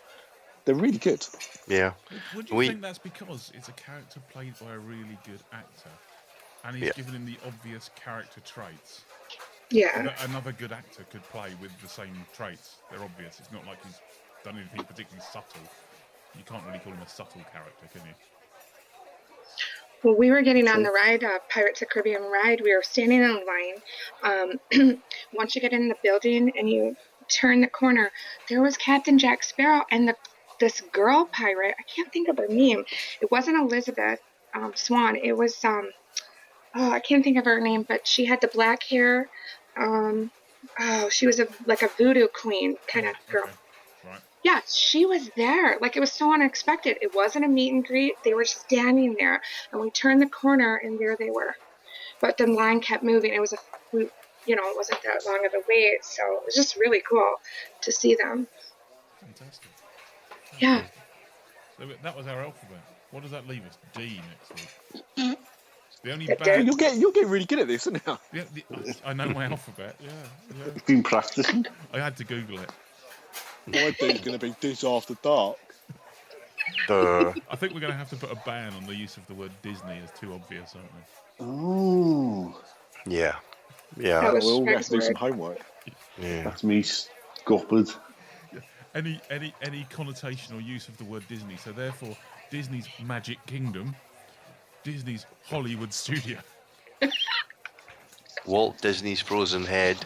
they're really good. Yeah. Would you think that's because it's a character played by a really good actor, and he's given him the obvious character traits? Yeah. Another good actor could play with the same traits. They're obvious. It's not like he's done anything particularly subtle. You can't really call him a subtle character, can you? Well, we were getting on the ride, Pirates of the Caribbean ride. We were standing in line. Once you get in the building and you turn the corner, there was Captain Jack Sparrow and this girl pirate. I can't think of her name. It wasn't Elizabeth Swan. It was I can't think of her name, but she had the black hair. She was like a voodoo queen kind of girl. Okay. Right. Yeah, she was there. Like, it was so unexpected. It wasn't a meet and greet. They were standing there, and we turned the corner, and there they were. But the line kept moving. It was it wasn't that long of a wait, so it was just really cool to see them. Fantastic. Yeah. So that was our alphabet. What does that leave us? D next week. The only That bad... You're getting really good at this, aren't you? Yeah, I know my alphabet. Yeah. You've been practicing. I had to Google it. My D's going to be Dis After Dark. I think we're going to have to put a ban on the use of the word Disney as too obvious, aren't we? Oh. Yeah. That was We're all going to Shrek's do some word. homework. Yeah. That's me scuppered. Any connotation or use of the word Disney, so therefore Disney's Magic Kingdom, Disney's Hollywood Studio. Walt Disney's Frozen Head.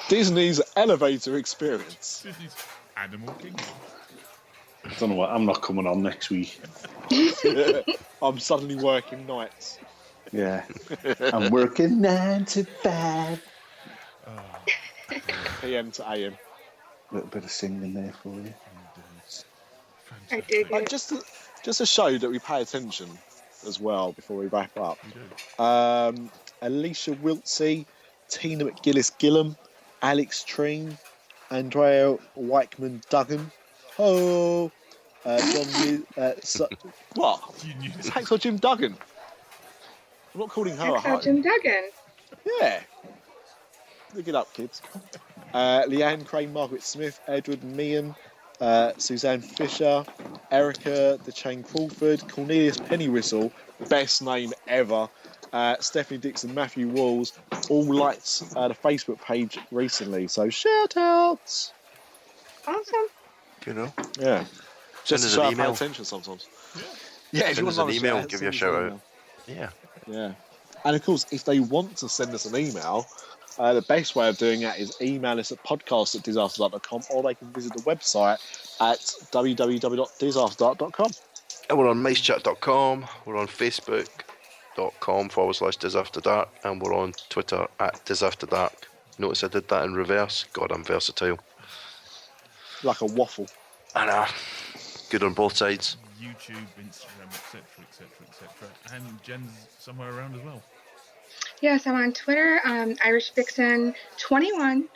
Disney's Elevator Experience. Disney's Animal Kingdom. I don't know what. I'm not coming on next week. I'm suddenly working nights. Yeah. I'm working 9 to 5. PM to AM. A little bit of singing there for you. I dig it. Just to show that we pay attention as well before we wrap up. Alicia Wiltsey, Tina McGillis-Gillam, Alex Treen, Andrea Weichman-Duggan. Oh, John. What? It's Hacksaw Jim Duggan. I'm not calling her a hoe. Hacksaw Jim Duggan. Yeah. Look it up, kids. Leanne Crane, Margaret Smith, Edward Meehan, Suzanne Fisher, Erica DeChain Crawford, Cornelius Pennywhistle, best name ever, Stephanie Dixon, Matthew Walls, all liked the Facebook page recently. So shout outs. Awesome. You know. Yeah. Just us to an pay email. attention sometimes. Yeah, if Send you us want an to email, give you a send us shout an out. email. Yeah. Yeah. And of course, if they want to send us an email, the best way of doing that is email us at podcast@disafterdark.com, or they can visit the website at www.disafterdark.com. And we're on MiceChat.com, we're on Facebook.com/DisAfterDark, and we're on Twitter @DisAfterDark. Notice I did that in reverse. God, I'm versatile. Like a waffle. I know. Good on both sides. YouTube, Instagram, etc., and Jen's somewhere around as well. Yes, I'm on Twitter, Irish Vixen 21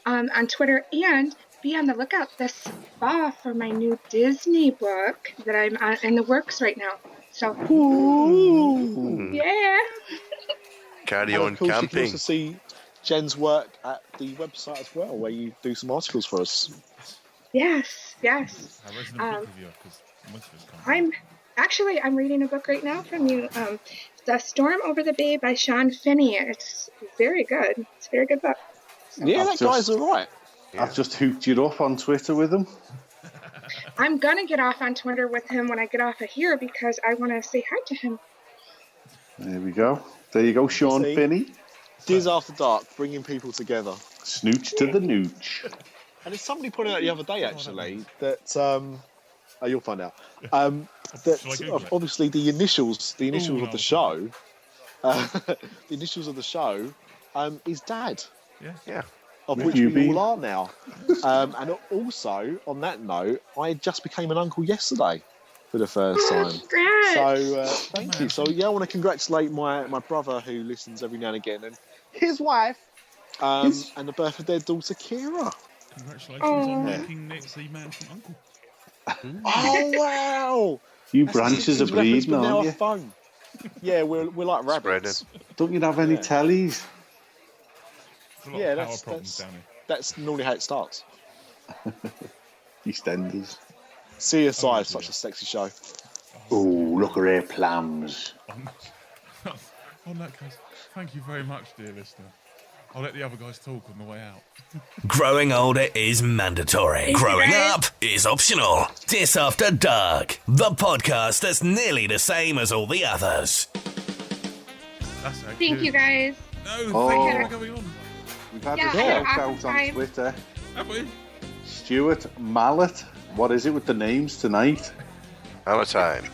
on Twitter, and be on the lookout this fall for my new Disney book that I'm in the works right now. So, yeah. Carry And on of course, you can camping. also see Jen's work at the website as well, where you do some articles for us. Yes. Our resident book reviewer, because most of us can't. I'm reading a book right now from you, The Storm Over the Bay by Sean Finney. It's very good. It's a very good book. Yeah, that guy's all right. I've just hooked you up on Twitter with him. I'm going to get off on Twitter with him when I get off of here because I want to say hi to him. There we go. There you go, Sean See? Finney. Diz After Dark, bringing people together. Snooch to the nooch. And it's somebody pointed out the other day, actually, that you'll find out. That Shall I Google it? obviously the initials no. of the show, the initials of the show, is Dad, Yeah. of Would which you we be? all are now. And also, on that note, I just became an uncle yesterday for the first time. Congrats! So thank you. So yeah, I want to congratulate my brother who listens every now and again, and his wife, and the birth of their daughter Kira. Congratulations Oh. on making Nick the man from Uncle. Oh wow! You That's branches a of reference, breed but now now, a aren't you? phone. Yeah, we're like rabbits. Don't you have any Yeah. tellies? There's a lot Yeah, of power that's- problems down here. That's normally how it starts. EastEnders. CSI is such a sexy show. Oh, look at her plums. On that case, thank you very much, dear listener. I'll let the other guys talk on the way out. Growing older is mandatory. Thank you, Growing guys. up is optional. Dis After Dark, the podcast that's nearly the same as all the others. That's how Thank you, guys. No, Oh. thank you for coming on. We've had Yeah, a I had an shout awesome out on time. Twitter. Have we? Stuart Mallet. What is it with the names tonight? Another time.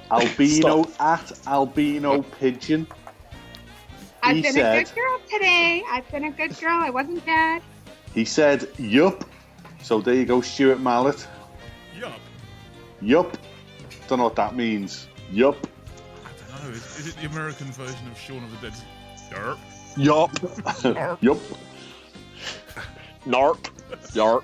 Albino at Albino Pigeon. I've He been a said- good girl today. I've been a good girl. I wasn't bad. He said, yup. So there you go, Stuart Mallet. Yup. Yup. Don't know what that means. Yup. I don't know. Is it the American version of Shaun of the Dead? Derp. Yup. Yup. Narp. Yarp.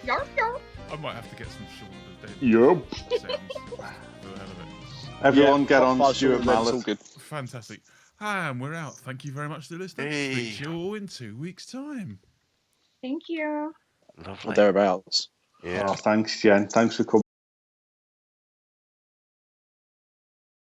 Yarp, yarp. I might have to get some Shaun of the dead. Yup. Sounds for the hell of it. Everyone get on Five Stuart short lengths, all Mallet. good. Fantastic. And we're out. Thank you very much to the listeners. Hey. Speak to you all in 2 weeks' time. Thank you. Lovely. Or thereabouts. Yeah. Oh, thanks, Jen. Thanks for coming.